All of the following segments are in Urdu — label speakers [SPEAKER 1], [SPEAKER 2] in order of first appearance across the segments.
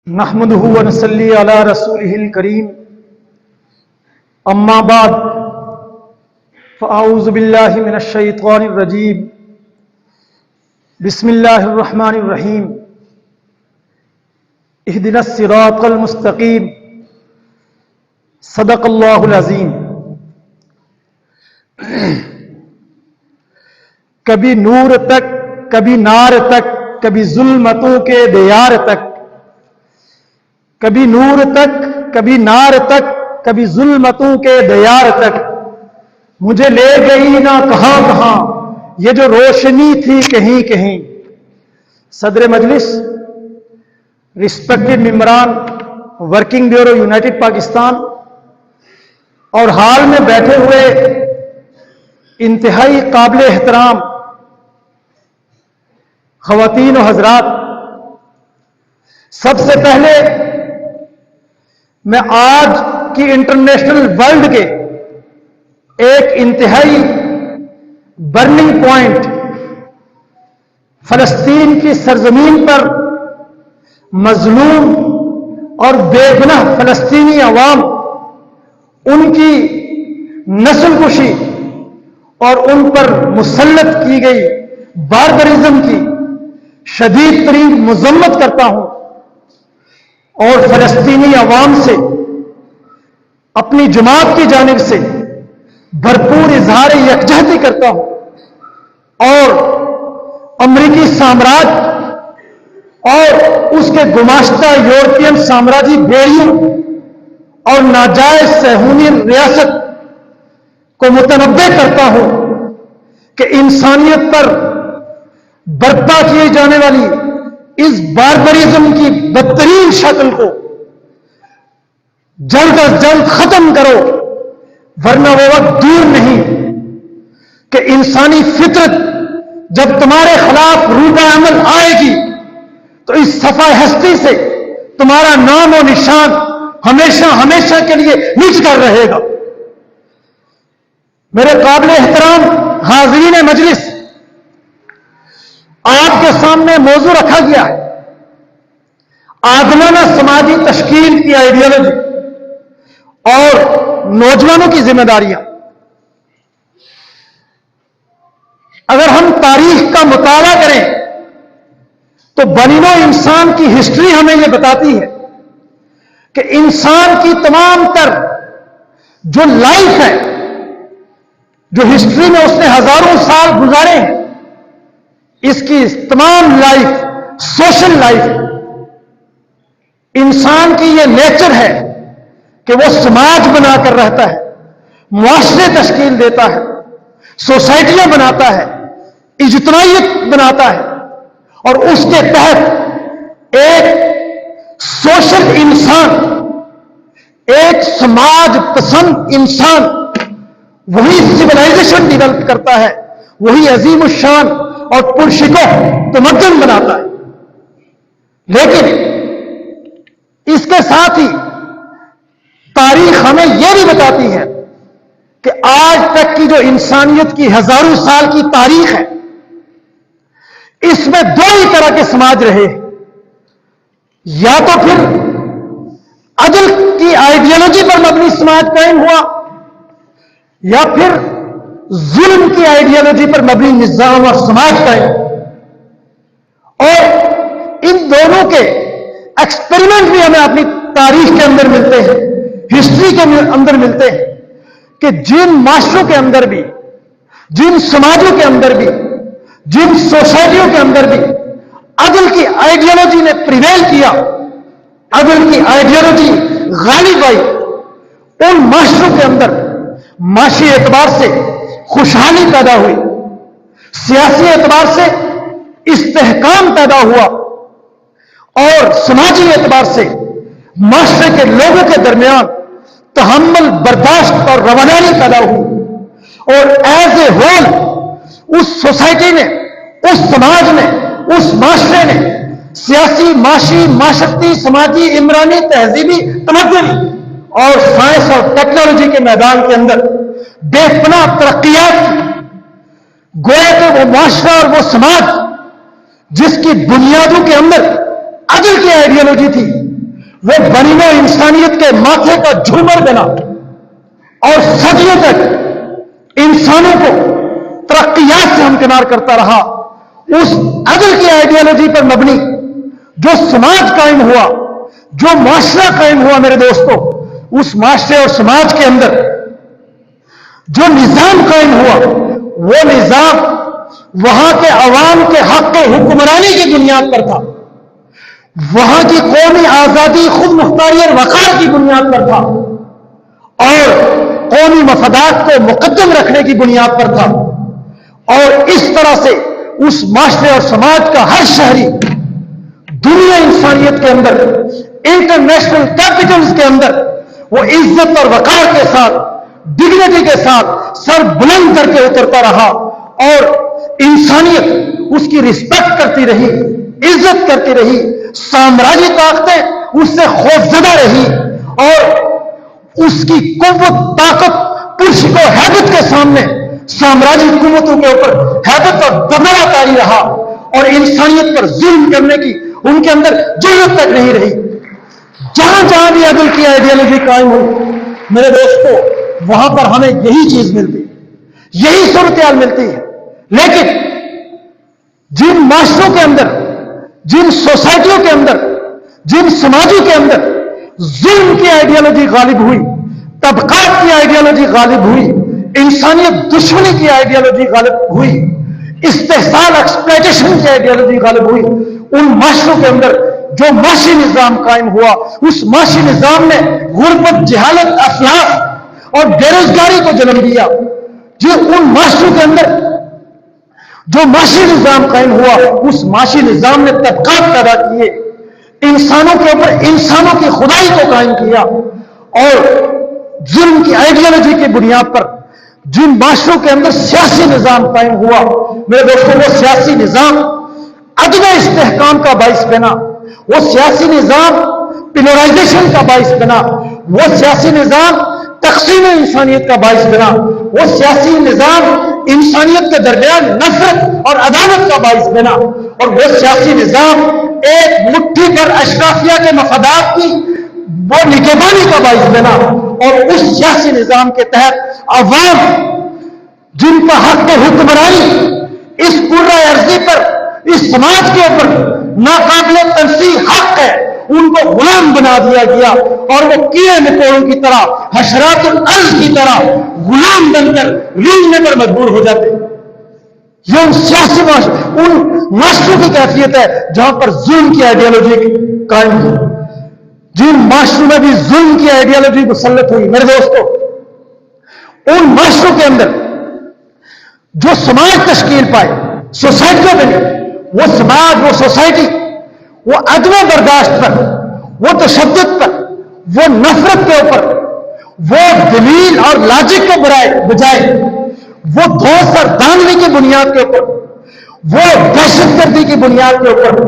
[SPEAKER 1] نحمده ونصلي على رسوله الكريم اما بعد فاعوذ بالله من الشيطان الرجيم بسم الله الرحمن الرحيم اهدنا الصراط المستقيم صدق الله العظيم. کبھی نور تک کبھی نار تک کبھی ظلمتوں کے دیار تک، کبھی نور تک کبھی نار تک کبھی ظلمتوں کے دیار تک، مجھے لے گئی نہ کہاں کہاں یہ جو روشنی تھی کہیں کہیں. صدر مجلس، ریسپیکٹڈ ممبران ورکنگ بیورو یونائٹڈ پاکستان، اور حال میں بیٹھے ہوئے انتہائی قابل احترام خواتین و حضرات، سب سے پہلے میں آج کی انٹرنیشنل ورلڈ کے ایک انتہائی برننگ پوائنٹ، فلسطین کی سرزمین پر مظلوم اور بے گناہ فلسطینی عوام، ان کی نسل کشی اور ان پر مسلط کی گئی باربرزم کی شدید ترین مذمت کرتا ہوں، اور فلسطینی عوام سے اپنی جماعت کی جانب سے بھرپور اظہار یکجہتی کرتا ہوں، اور امریکی سامراج اور اس کے گماشتہ یورپین سامراجی بھیڑیوں اور ناجائز صہیونی ریاست کو متنبع کرتا ہوں کہ انسانیت پر برپا کی جانے والی اس باربرزم کی بدترین شکل کو جلد از جلد ختم کرو، ورنہ وہ وقت دور نہیں کہ انسانی فطرت جب تمہارے خلاف روبہ عمل آئے گی تو اس صفحہ ہستی سے تمہارا نام و نشان ہمیشہ ہمیشہ کے لیے مٹ کر رہے گا. میرے قابل احترام حاضرین مجلس، آپ کے سامنے موضوع رکھا گیا ہے عادلانہ سماجی تشکیل کی آئیڈیالوجی اور نوجوانوں کی ذمہ داریاں. اگر ہم تاریخ کا مطالعہ کریں تو بنی نوع انسان کی ہسٹری ہمیں یہ بتاتی ہے کہ انسان کی تمام تر جو لائف ہے، جو ہسٹری میں اس نے ہزاروں سال گزارے ہیں، اس کی تمام لائف سوشل لائف ہے. انسان کی یہ نیچر ہے کہ وہ سماج بنا کر رہتا ہے، معاشرے تشکیل دیتا ہے، سوسائٹیاں بناتا ہے، اجتماعیت بناتا ہے، اور اس کے تحت ایک سوشل انسان، ایک سماج پسند انسان وہی سویلائزیشن ڈیولپ کرتا ہے، وہی عظیم الشان اور پرشکوہ تمدن بناتا ہے. لیکن اس کے ساتھ ہی تاریخ ہمیں یہ بھی بتاتی ہے کہ آج تک کی جو انسانیت کی ہزاروں سال کی تاریخ ہے، اس میں دو ہی طرح کے سماج رہے ہیں. یا تو پھر عدل کی آئیڈیالوجی پر مبنی سماج قائم ہوا، یا پھر ظلم کی آئیڈیالوجی پر مبنی نظام اور سماج قائم. اور ان دونوں کے ایکسپیریمنٹ بھی ہمیں اپنی تاریخ کے اندر ملتے ہیں، ہسٹری کے اندر ملتے ہیں، کہ جن معاشروں کے اندر بھی، جن سماجوں کے اندر بھی، جن سوسائٹیوں کے اندر بھی عدل کی آئیڈیالوجی نے پریویل کیا، عدل کی آئیڈیالوجی غالب آئی، ان معاشروں کے اندر معاشی اعتبار سے خوشحالی پیدا ہوئی، سیاسی اعتبار سے استحکام پیدا ہوا، اور سماجی اعتبار سے معاشرے کے لوگوں کے درمیان تحمل، برداشت اور رواداری پیدا ہوئی. اور ایز اے ہول اس سوسائٹی نے، اس سماج نے، اس معاشرے نے سیاسی، معاشی، معاشرتی، سماجی، عمرانی، تہذیبی، تمدنی اور سائنس اور ٹیکنالوجی کے میدان کے اندر بے پناہ ترقیات کی. گویا کہ وہ معاشرہ اور وہ سماج جس کی بنیادوں کے اندر عدل کی آئیڈیالوجی تھی، وہ بنی نوع انسانیت کے ماتھے کا جھومر بنا اور صدیوں تک انسانوں کو ترقیات سے ہمکنار کرتا رہا. اس عدل کی آئیڈیالوجی پر مبنی جو سماج قائم ہوا، جو معاشرہ قائم ہوا میرے دوستو، اس معاشرے اور سماج کے اندر جو نظام قائم ہوا، وہ نظام وہاں کے عوام کے حق کے حکمرانی کی بنیاد پر تھا، وہاں کی قومی آزادی، خود مختاری اور وقار کی بنیاد پر تھا، اور قومی مفادات کو مقدم رکھنے کی بنیاد پر تھا. اور اس طرح سے اس معاشرے اور سماج کا ہر شہری دنیا انسانیت کے اندر، انٹرنیشنل کیپٹلز کے اندر وہ عزت اور وقار کے ساتھ، ڈگنیٹی کے ساتھ سر بلند کر کے اترتا رہا، اور انسانیت اس کی رسپیکٹ کرتی رہی، عزت کرتی رہی. سامراجی طاقتیں اس سے خوفزدہ رہی، اور اس کی قوت، طاقت، پرشک و ہیبت کے سامنے سامراجی حکومتوں کے اوپر ہیبت اور دبدبہ طاری رہا، اور انسانیت پر ظلم کرنے کی ان کے اندر جرأت تک نہیں رہی. جہاں جہاں بھی عدل کی آئیڈیالوجی قائم ہوئی میرے دوستو، وہاں پر ہمیں یہی چیز ملتی، یہی صورتحال ملتی ہے. لیکن جن معاشروں کے اندر، جن سوسائٹیوں کے اندر، جن سماجوں کے اندر ظلم کی آئیڈیالوجی غالب ہوئی، طبقات کی آئیڈیالوجی غالب ہوئی، انسانیت دشمنی کی آئیڈیالوجی غالب ہوئی، استحصال ایکسپلائٹیشن کی آئیڈیالوجی غالب ہوئی، ان معاشروں کے اندر جو معاشی نظام قائم ہوا، اس معاشی نظام نے غربت، جہالت، افلاس اور بے روزگاری کو جنم دیا. جو ان معاشروں کے اندر جو معاشی نظام قائم ہوا، اس معاشی نظام نے طبقات پیدا کیے، انسانوں کے اوپر انسانوں کی خدائی کو قائم کیا، اور ظلم کی آئیڈیالوجی کی بنیاد پر جن معاشروں کے اندر سیاسی نظام قائم ہوا میرے دوستوں، وہ سیاسی نظام عدم استحکام کا باعث بنا، وہ سیاسی نظام پولرائزیشن کا باعث بنا، وہ سیاسی نظام تقسیم انسانیت کا باعث بنا، وہ سیاسی نظام انسانیت کے درمیان نفرت اور عداوت کا باعث بنا، اور وہ سیاسی نظام ایک مٹھی پر اشرافیہ کے مفادات کی وہ نگہبانی کا باعث بنا. اور اس سیاسی نظام کے تحت عوام جن کا حق حکمرانی اس کرۂ ارضی پر، اس سماج کے اوپر ناقابل تنسیح حق ہے، ان کو غلام بنا دیا گیا، اور وہ کیڑے مکوڑوں کی طرح، حشرات الارض کی طرح غلام بن کر رونگنے پر مجبور ہو جاتے. یہ ان سیاسی ان معاشروں کی کیفیت ہے جہاں پر ظلم کی آئیڈیالوجی قائم ہوئی. جن معاشروں میں بھی ظلم کی آئیڈیالوجی مسلط ہوئی میرے دوستو، ان معاشروں کے اندر جو سماج تشکیل پائے، سوسائٹیوں بنے، وہ سماج، وہ سوسائٹی، وہ عدم برداشت پر، وہ تشدد پر، وہ نفرت کے اوپر، وہ دلیل اور لاجک کے بجائے وہ دوست اور دانوی کی بنیاد کے اوپر، وہ دہشت گردی کی بنیاد کے اوپر،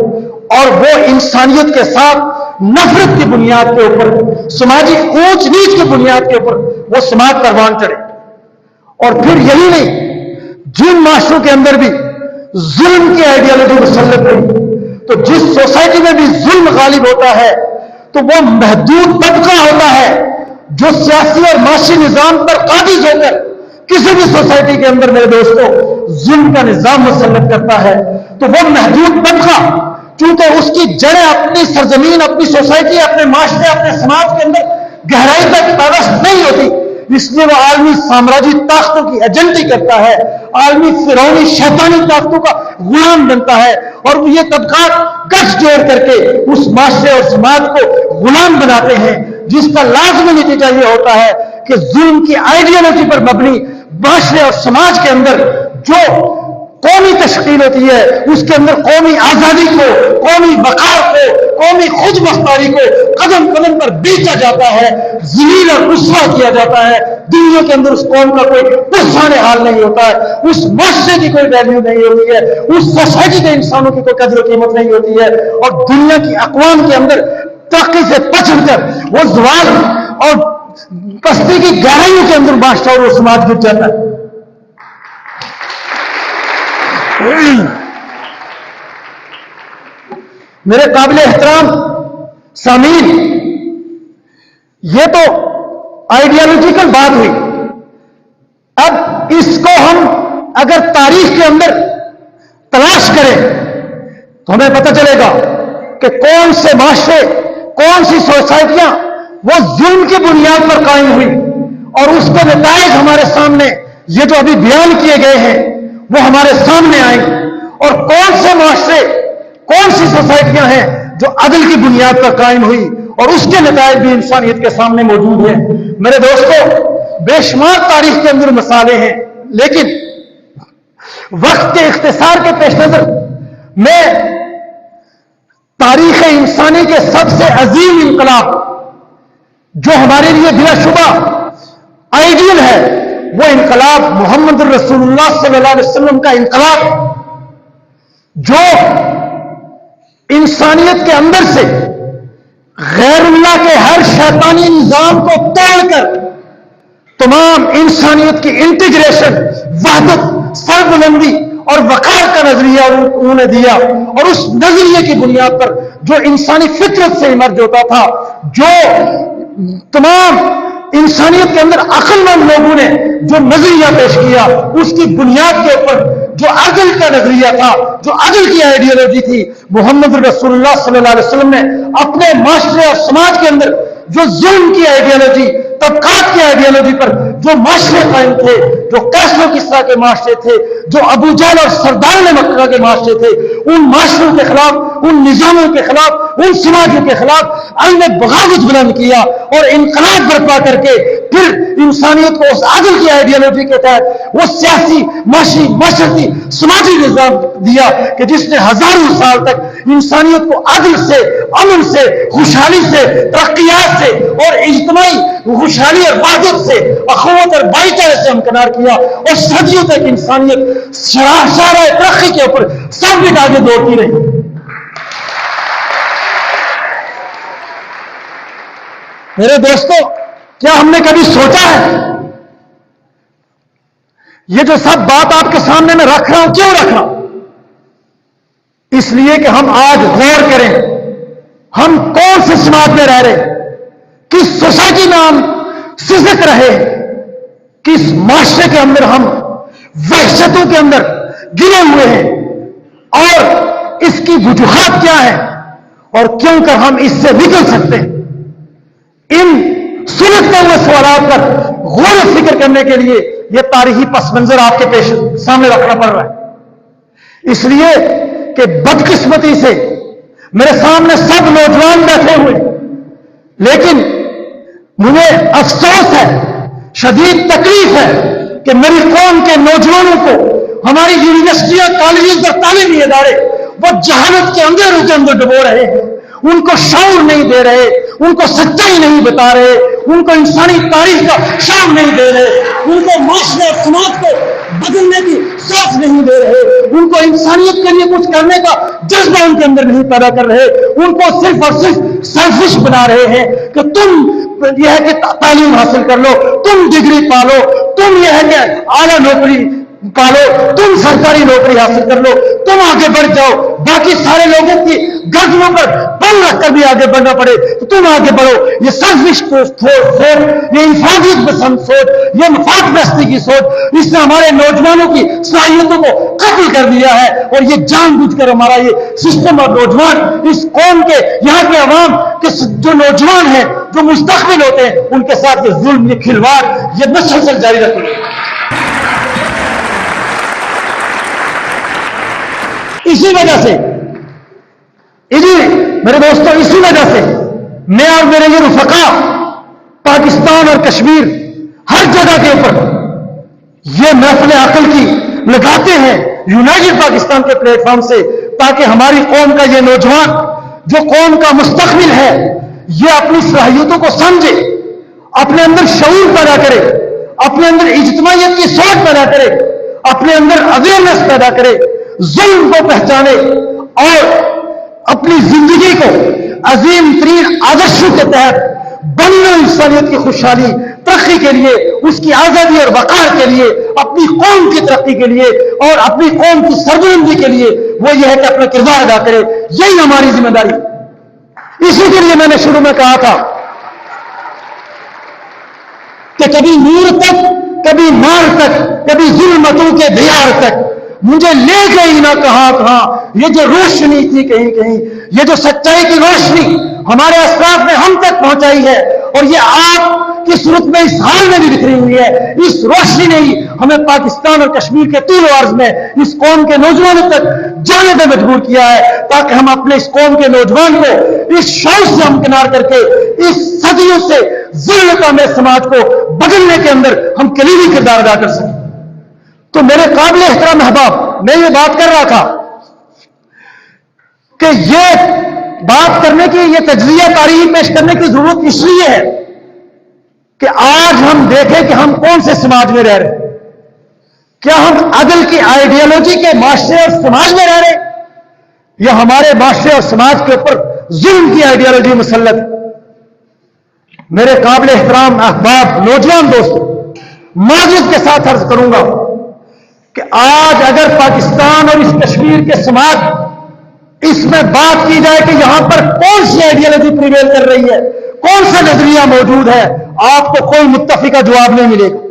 [SPEAKER 1] اور وہ انسانیت کے ساتھ نفرت کی بنیاد کے اوپر، سماجی اونچ نیچ کی بنیاد کے اوپر وہ سماج پروان چڑھے. اور پھر یہی نہیں، جن معاشروں کے اندر بھی ظلم کی آئیڈیالوجی مسلط ہوئی، تو جس سوسائٹی میں بھی ظلم غالب ہوتا ہے تو وہ محدود طبقہ ہوتا ہے جو سیاسی اور معاشی نظام پر قابض ہو کر کسی بھی سوسائٹی کے اندر میرے دوستوں ظلم کا نظام مسلط کرتا ہے. تو وہ محدود طبقہ چونکہ اس کی جڑیں اپنی سرزمین، اپنی سوسائٹی، اپنے معاشرے، اپنے سماج کے اندر گہرائی تک پیوست نہیں ہوتی، اس لیے وہ عالمی سامراجی طاقتوں کی ایجنٹی کرتا ہے، عالمی فرعونی شیطانی طاقتوں کا غلام بنتا ہے، اور وہ یہ طبقات گٹھ جوڑ کر کے اس معاشرے اور سماج کو غلام بناتے ہیں، جس کا لازمی نتیجہ یہ ہوتا ہے کہ ظلم کی آئیڈیالوجی پر مبنی معاشرے اور سماج کے اندر جو قومی تشکیل ہوتی ہے، اس کے اندر قومی آزادی کو، قومی وقار کو، قومی خود مختاری کو قدم قدم پر بیچا جاتا ہے، ذلیل اور رسوا کیا جاتا ہے. دنیا کے اندر اس قوم کا کوئی پرسان حال نہیں ہوتا ہے، اس معاشرے کی کوئی ویلیو نہیں ہوتی ہے، اس سوسائٹی کے انسانوں کی کوئی قدر و قیمت نہیں ہوتی ہے، اور دنیا کی اقوام کے اندر ترقی سے پچھڑ کر وہ زوال اور پستی کی گہرائیوں کے اندر معاشرہ اور وہ سماج گر جاتا ہے. میرے قابل احترام سامعین، یہ تو آئیڈیالوجیکل بات ہوئی. اب اس کو ہم اگر تاریخ کے اندر تلاش کریں تو ہمیں پتہ چلے گا کہ کون سے معاشرے، کون سی سوسائٹیاں وہ ظلم کی بنیاد پر قائم ہوئی، اور اس کے نتائج ہمارے سامنے یہ جو ابھی بیان کیے گئے ہیں وہ ہمارے سامنے آئیں. اور کون سے معاشرے، کون سی سوسائٹیاں ہیں جو عدل کی بنیاد پر قائم ہوئی، اور اس کے نتائج بھی انسانیت کے سامنے موجود ہیں. میرے دوستو، بے شمار تاریخ کے اندر مثالیں ہیں، لیکن وقت کے اختصار کے پیش نظر میں تاریخ انسانی کے سب سے عظیم انقلاب جو ہمارے لیے بلا شبہ آئیڈیل ہے، وہ انقلاب محمد رسول اللہ صلی اللہ علیہ وسلم کا انقلاب، جو انسانیت کے اندر سے غیر اللہ کے ہر شیطانی نظام کو توڑ کر تمام انسانیت کی انٹیگریشن، وحدت، سربلندی اور وقار کا نظریہ انہوں نے دیا. اور اس نظریے کی بنیاد پر جو انسانی فطرت سے ایمرج ہوتا تھا، جو تمام انسانیت کے اندر عقل مند لوگوں نے جو نظریہ پیش کیا، اس کی بنیاد کے اوپر جو عدل کا نظریہ تھا، جو عدل کی آئیڈیالوجی تھی، محمد رسول اللہ صلی اللہ علیہ وسلم نے اپنے معاشرے اور سماج کے اندر جو ظلم کی آئیڈیالوجی، طبقات کی آئیڈیالوجی پر جو معاشرے قائم تھے، جو کیسر و کسریٰ کے معاشرے تھے، جو ابو جہل اور سردار مکہ کے معاشرے تھے، ان معاشروں کے خلاف، ان نظاموں کے خلاف، ان سماجوں کے خلاف نے بغاوت بلند کیا اور انقلاب برپا کر کے پھر انسانیت کو اس عدل کی آئیڈیالوجی کے تحت وہ سیاسی، معاشی، معاشرتی، سماجی نظام دیا کہ جس نے ہزاروں سال تک انسانیت کو عدل سے، امن سے، خوشحالی سے، ترقیات سے اور اجتماعی خوشحالی اور وحدت سے، اخوت اور بھائی چارے سے ہمکنار کیا، اور صدیوں تک انسانیت شاہراہ ترقی کے اوپر سب بھی آگے دوڑتی رہی. میرے دوستو، کیا ہم نے کبھی سوچا ہے یہ جو سب بات آپ کے سامنے میں رکھ رہا ہوں کیوں رکھ رہا ہوں؟ اس لیے کہ ہم آج غور کریں ہم کون سے سماج میں رہ رہے، کس سوسائٹی میں ہم سزک رہے، کس معاشرے کے اندر ہم وحشتوں کے اندر گرے ہوئے ہیں، اور اس کی وجوہات کیا ہے، اور کیوں کر ہم اس سے نکل سکتے ہیں. ان سلجھتے ہوئے سوالات پر غور و فکر کرنے کے لیے یہ تاریخی پس منظر آپ کے پیش سامنے رکھنا پڑ رہا ہے. اس لیے کہ بدقسمتی سے میرے سامنے سب نوجوان بیٹھے ہوئے، لیکن مجھے افسوس ہے، شدید تکلیف ہے کہ میری قوم کے نوجوانوں کو ہماری یونیورسٹیاں، کالجز اور تعلیمی ادارے وہ جہالت کے اندر ڈبو رہے ہیں. ان کو شعور نہیں دے رہے، ان کو سچائی نہیں بتا رہے، ان کو انسانی تاریخ کا شعور نہیں دے رہے، ان کو معاشرے اور سماج کو بدلنے کی سوچ نہیں دے رہے، ان کو انسانیت کے لیے کچھ کرنے کا جذبہ ان کے اندر نہیں پیدا کر رہے. ان کو صرف اور صرف سیلفش بنا رہے ہیں کہ تم یہ ہے کہ تعلیم حاصل کر لو، تم ڈگری پالو، تم یہ ہے کہ اعلیٰ نوکری پالو، تم سرکاری نوکری حاصل کر لو، تم آگے بڑھ جاؤ، باقی سارے لوگوں کی گردنوں پر پل رکھ کر بھی آگے بڑھنا پڑے تو تم آگے بڑھو. یہ سیلفش سوچ، یہ انفرادیت پسند سوچ، یہ مفاد پرستی کی سوچ، اس نے ہمارے نوجوانوں کی صلاحیتوں کو قتل کر دیا ہے. اور یہ جان بوجھ کر ہمارا یہ سسٹم اور نوجوان، اس قوم کے، یہاں کے عوام کے جو نوجوان ہیں، جو مستقبل ہوتے ہیں، ان کے ساتھ یہ ظلم، یہ کھلواڑ، یہ مسلسل جاری رکھتے ہیں. اسی وجہ سے میرے دوستوں، اسی وجہ سے میں اور میرے یہ رفقا پاکستان اور کشمیر ہر جگہ کے اوپر یہ محفل عقل کی لگاتے ہیں یونائٹڈ پاکستان کے پلیٹ فارم سے، تاکہ ہماری قوم کا یہ نوجوان جو قوم کا مستقبل ہے یہ اپنی صلاحیتوں کو سمجھے، اپنے اندر شعور پیدا کرے، اپنے اندر اجتماعیت کی سوچ پیدا کرے، اپنے اندر اویئرنیس پیدا کرے، ظلم کو پہچانے اور اپنی زندگی کو عظیم ترین آدرشوں کے تحت بننے، انسانیت کی خوشحالی، ترقی کے لیے، اس کی آزادی اور وقار کے لیے، اپنی قوم کی ترقی کے لیے اور اپنی قوم کی سربلندی کے لیے وہ یہ ہے کہ اپنا کردار ادا کرے. یہی ہماری ذمہ داری ہے. اسی کے لیے میں نے شروع میں کہا تھا کہ کبھی نور تک، کبھی مار تک، کبھی ظلمتوں کے دیار تک مجھے لے گئی نہ کہاں، یہ جو روشنی تھی کہیں کہیں، یہ جو سچائی کی روشنی ہمارے اسلاف نے ہم تک پہنچائی ہے، اور یہ آپ کی صورت میں اس حال میں بھی بکھری ہوئی ہے، اس روشنی نے ہی ہمیں پاکستان اور کشمیر کے طول و عرض میں اس قوم کے نوجوانوں تک جانے پہ مجبور کیا ہے، تاکہ ہم اپنے اس قوم کے نوجوان کو اس شعور سے ہمکنار کر کے اس صدیوں سے ذلت میں سماج کو بدلنے کے اندر ہم کلیدی کردار ادا کر سکیں۔ تو میرے قابل احترام احباب، میں یہ بات کر رہا تھا کہ یہ بات کرنے کی، یہ تجزیہ تاریخی پیش کرنے کی ضرورت اس لیے ہے کہ آج ہم دیکھیں کہ ہم کون سے سماج میں رہ رہے ہیں۔ کیا ہم عدل کی آئیڈیالوجی کے معاشرے اور سماج میں رہ رہے ہیں، یا ہمارے معاشرے اور سماج کے اوپر ظلم کی آئیڈیالوجی مسلط ہے؟ میرے قابل احترام احباب، نوجوان دوستوں، معذرت کے ساتھ عرض کروں گا کہ آج اگر پاکستان اور اس کشمیر کے سماج اس میں بات کی جائے کہ یہاں پر کون سی آئیڈیالوجی پریویل کر رہی ہے، کون سا نظریہ موجود ہے، آپ کو کوئی متفقہ جواب نہیں ملے گا۔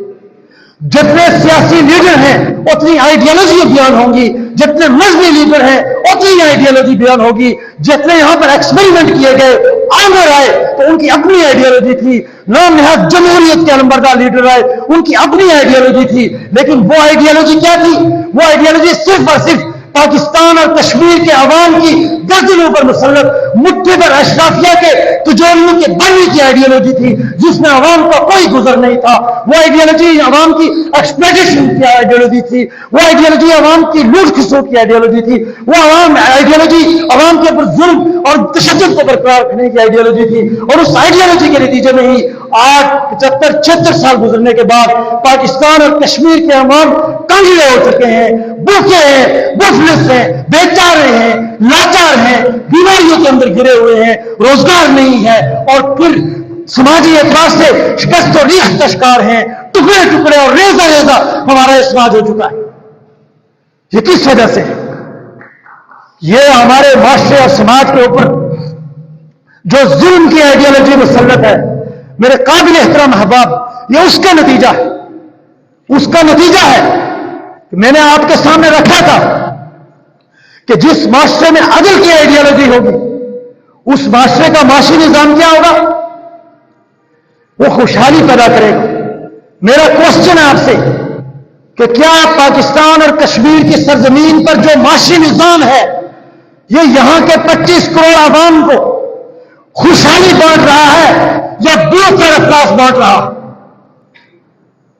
[SPEAKER 1] جتنے سیاسی لیڈر ہیں اتنی آئیڈیالوجی بیان ہوں گی، جتنے مذہبی لیڈر ہیں اتنی آئیڈیالوجی بیان ہوگی، جتنے یہاں پر ایکسپیریمنٹ کیے گئے آمر آئے تو ان کی اپنی آئیڈیالوجی تھی، نام نہاد جمہوریت کے نمبردار لیڈر آئے ان کی اپنی آئیڈیالوجی تھی، لیکن وہ آئیڈیالوجی کیا تھی؟ وہ آئیڈیالوجی صرف اور صرف پاکستان اور کشمیر کے عوام کی گردنوں پر مسلط مٹھی پر اشرافیہ کے تجوریوں کے بننے کی آئیڈیالوجی تھی، جس میں عوام کا کوئی گزر نہیں تھا۔ وہ آئیڈیالوجی عوام کی ایکسپلوٹیشن کی آئیڈیالوجی تھی، وہ آئیڈیالوجی عوام کی لوٹ کھسوٹ کی آئیڈیالوجی تھی، وہ آئیڈیالوجی عوام کے اوپر ظلم اور تشدد کو برقرار رکھنے کی آئیڈیالوجی تھی، اور اس آئیڈیالوجی کے نتیجے میں ہی آج 75-76 سال گزرنے کے بعد پاکستان اور کشمیر کے عوام کنگلے ہو چکے ہیں، بھوکے ہیں، مفلس ہیں، بیچارے ہیں، لاچار ہیں، بیماریوں کے اندر گرے ہوئے ہیں، روزگار نہیں ہے، اور پھر سماجی اعتبار سے شکست و ریخت کا شکار ہیں، ٹکڑے ٹکڑے اور ریزہ ریزہ ہمارا یہ سماج ہو چکا ہے۔ یہ کس وجہ سے؟ یہ ہمارے معاشرے اور سماج کے اوپر جو ظلم کی آئیڈیالوجی مسلط ہے، میرے قابل احترام احباب، یہ اس کا نتیجہ ہے، اس کا نتیجہ ہے کہ میں نے آپ کے سامنے رکھا تھا کہ جس معاشرے میں عدل کی آئیڈیالوجی ہوگی اس معاشرے کا معاشی نظام کیا ہوگا؟ وہ خوشحالی پیدا کرے گا۔ میرا کوشچن ہے آپ سے کہ کیا پاکستان اور کشمیر کی سرزمین پر جو معاشی نظام ہے یہ یہاں کے 25 کروڑ عوام کو خوشحالی بانٹ رہا ہے یا بھوک اور افلاس بانٹ رہا ہے؟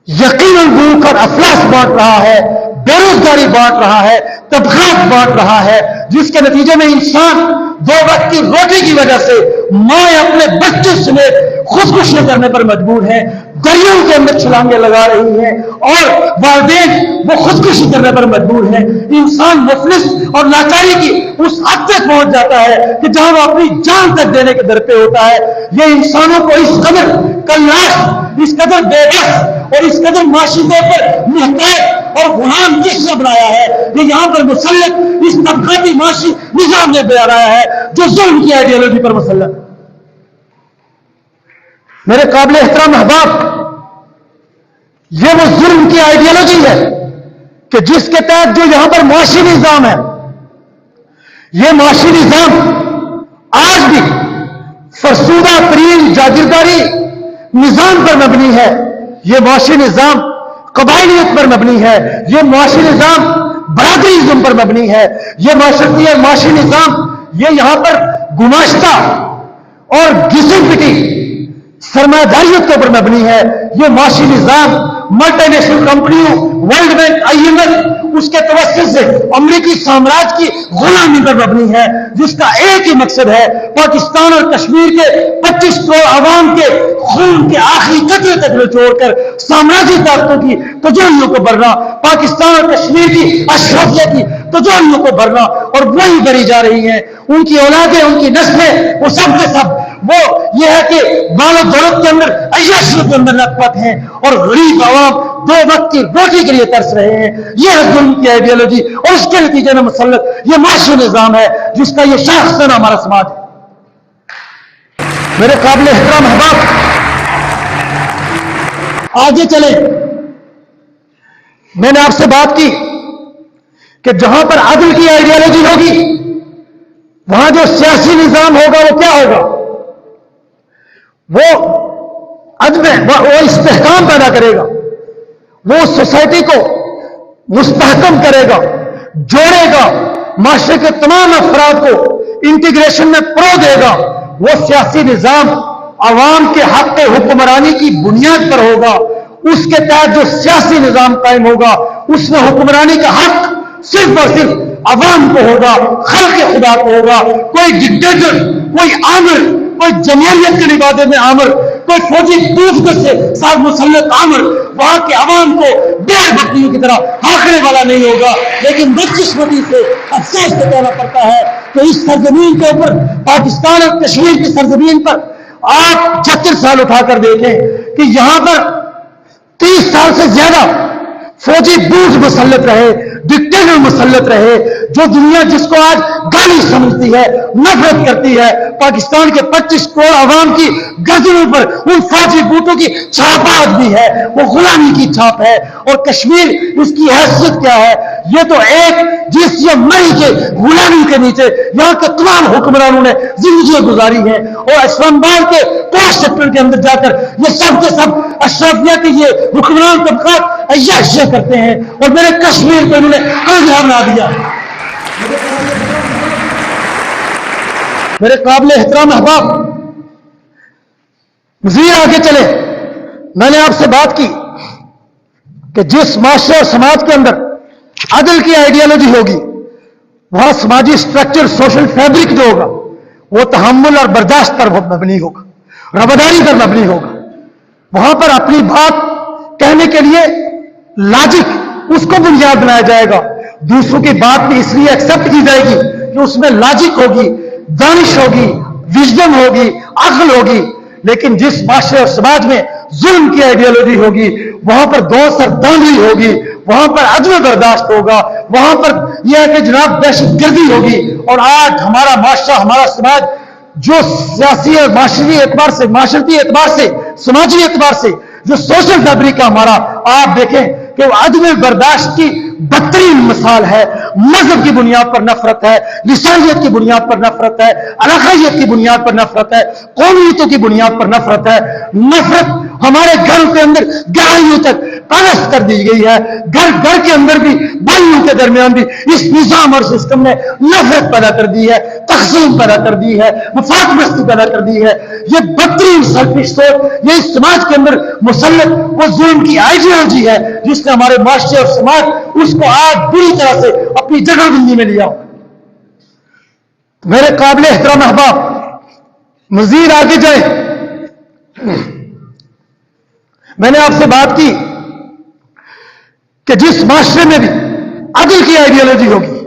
[SPEAKER 1] یقیناً بھوک اور افلاس بانٹ رہا ہے، بے روزگاری بانٹ رہا ہے، طبقات بانٹ رہا ہے، جس کے نتیجے میں انسان 2 وقت کی روٹی کی وجہ سے ماں اپنے بچوں سمیت خودکشی کرنے پر مجبور ہیں، دریاؤں کے اندر چھلانگیں لگا رہی ہیں، اور والدین وہ خودکشی کرنے پر مجبور ہیں۔ انسان مفلس اور لاچاری کی اس حد تک پہنچ جاتا ہے کہ جہاں وہ اپنی جان تک دینے کے در پہ ہوتا ہے۔ یہ انسانوں کو اس قدر کلاش، اس قدر بے بس اور اس قدر معاشی طور پر محتاج اور غلام کس نے بنایا ہے کہ یہاں پر مسلط اس طبقاتی معاشی نظام نے بنایا ہے جو ظلم کی آئیڈیالوجی پر مسلط۔ میرے قابل احترام احباب، یہ وہ ظلم کی آئیڈیالوجی ہے کہ جس کے تحت جو یہاں پر معاشی نظام ہے، یہ معاشی نظام آج بھی فرسودہ ترین جاگیرداری نظام پر مبنی ہے، یہ معاشی نظام قبائلیت پر مبنی ہے، یہ معاشی نظام برادریزم پر مبنی ہے، یہ معاشرتی اور معاشی نظام یہ یہاں پر گماشتہ اور گھسن پٹی سرمایہ داریت کے اوپر مبنی ہے، یہ معاشی نظام ملٹی نیشنل کمپنیوں، ورلڈ بینک، IMF اس کے توسط سے امریکی سامراج کی غلامی پر مبنی ہے، جس کا ایک ہی مقصد ہے پاکستان اور کشمیر کے 25 کروڑ عوام کے خون کے آخری قطرے تک نچوڑ کر سامراجی طاقتوں کی تجوریوں کو بھرنا، پاکستان اور کشمیر کی اشرافیہ کی تجوریوں کو بھرنا، اور وہی بری جا رہی ہیں۔ ان کی اولادیں، ان کی نسلیں، وہ سب کے سب وہ یہ ہے کہ مال و دولت کے اندر، عیاشیوں کے اندر لطپت ہیں، اور غریب عوام 2 وقت کی روٹی کے لیے ترس رہے ہیں۔ یہ ہے ظلم کی آئیڈیالوجی، اور اس کے نتیجے میں مسلط یہ معاشی نظام ہے جس کا یہ شاخسانہ ہمارا سماج ہے۔ میرے قابل احترام احباب، آگے چلیں۔ میں نے آپ سے بات کی کہ جہاں پر عدل کی آئیڈیالوجی ہوگی وہاں جو سیاسی نظام ہوگا وہ کیا ہوگا؟ وہ عدل، وہ استحکام پیدا کرے گا، وہ سوسائٹی کو مستحکم کرے گا، جوڑے گا، معاشرے کے تمام افراد کو انٹیگریشن میں پرو دے گا۔ وہ سیاسی نظام عوام کے حق حکمرانی کی بنیاد پر ہوگا۔ اس کے تحت جو سیاسی نظام قائم ہوگا اس میں حکمرانی کا حق صرف اور صرف عوام کو ہوگا، خلق خدا کو ہوگا۔ کوئی ڈکٹیٹر، کوئی آمر، کوئی جمہوریت کے لبادے میں آمر، کوئی فوجی دوست سے ساتھ مسلط آمر وہاں کے عوام کو بیر بکریوں کی طرح ہانکنے والا نہیں ہوگا۔ لیکن بدقسمتی سے افسوس سے کہنا پڑتا ہے کہ اس سرزمین کے اوپر، پاکستان اور کشمیر کی سرزمین پر آپ 76 سال اٹھا کر دیکھیں کہ یہاں پر 30 سال سے زیادہ فوجی بوجھ مسلط رہے، ڈکٹیٹر مسلط رہے، جو دنیا جس کو آج گالی سمجھتی ہے، نفرت کرتی ہے۔ پاکستان کے 25 کروڑ عوام کی گردنوں پر ان فوجی بوٹوں کی چھاپ آج بھی ہے، وہ غلامی کی چھاپ ہے۔ اور کشمیر، اس کی حیثیت کیا ہے؟ یہ تو ایک جس یا مئی کے غلامی کے نیچے یہاں کے تمام حکمرانوں نے زندگیاں گزاری ہیں، اور اسلام آباد کے پوسٹ سیکٹر کے اندر جا کر یہ سب کے سب اشرافیہ کے یہ حکمران طبقات عیاشیاں کرتے ہیں، اور میرے کشمیر کو انہوں نے آزاد بنا دیا۔ میرے قابل احترام احباب، مزید آگے چلے۔ میں نے آپ سے بات کی کہ جس معاشرے اور سماج کے اندر عدل کی آئیڈیالوجی ہوگی وہاں سماجی سٹرکچر، سوشل فیبرک جو ہوگا وہ تحمل اور برداشت پر مبنی ہوگا، رواداری پر مبنی ہوگا۔ وہاں پر اپنی بات کہنے کے لیے لاجک، اس کو بنیاد بنایا جائے گا۔ دوسروں کی بات بھی اس لیے ایکسپٹ کی جائے گی کہ اس میں لاجک ہوگی، دانش ہوگی، وژڈم ہوگی، عقل ہوگی۔ لیکن جس معاشرے اور سماج میں ظلم کی آئیڈیالوجی ہوگی وہاں پر دو سرداندھی ہوگی، وہاں پر عدم برداشت ہوگا، وہاں پر یہ ہے کہ جناب دہشت گردی ہوگی۔ اور آج ہمارا معاشرہ، ہمارا سماج جو سیاسی اور معاشرتی اعتبار سے، سماجی اعتبار سے جو سوشل فیبرک ہے ہمارا، آپ دیکھیں کہ وہ عدم برداشت کی بدترین مثال ہے۔ مذہب کی بنیاد پر نفرت ہے، لسانیت کی بنیاد پر نفرت ہے، علاقائیت کی بنیاد پر نفرت ہے، قومیتوں کی بنیاد پر نفرت ہے۔ نفرت ہمارے گھر کے اندر گہرائیوں تک پرست کر دی گئی ہے۔ گھر گھر کے اندر بھی، بھائیوں کے درمیان بھی اس نظام اور سسٹم نے نفرت پیدا کر دی ہے، تقسیم پیدا کر دی ہے، مفاد پرستی پیدا کر دی ہے۔ یہ بدترین سیلفش سوچ، یہ اس سماج کے اندر مسلط وہ ظلم کی آئیڈیالوجی ہے جس نے ہمارے معاشرے اور سماج اس کو آج بری طرح سے اپنی جگہ بندی میں لیا۔ میرے قابل احترام احباب، مزید آگے جائیں۔ میں نے آپ سے بات کی کہ جس معاشرے میں بھی عدل کی آئیڈیالوجی ہوگی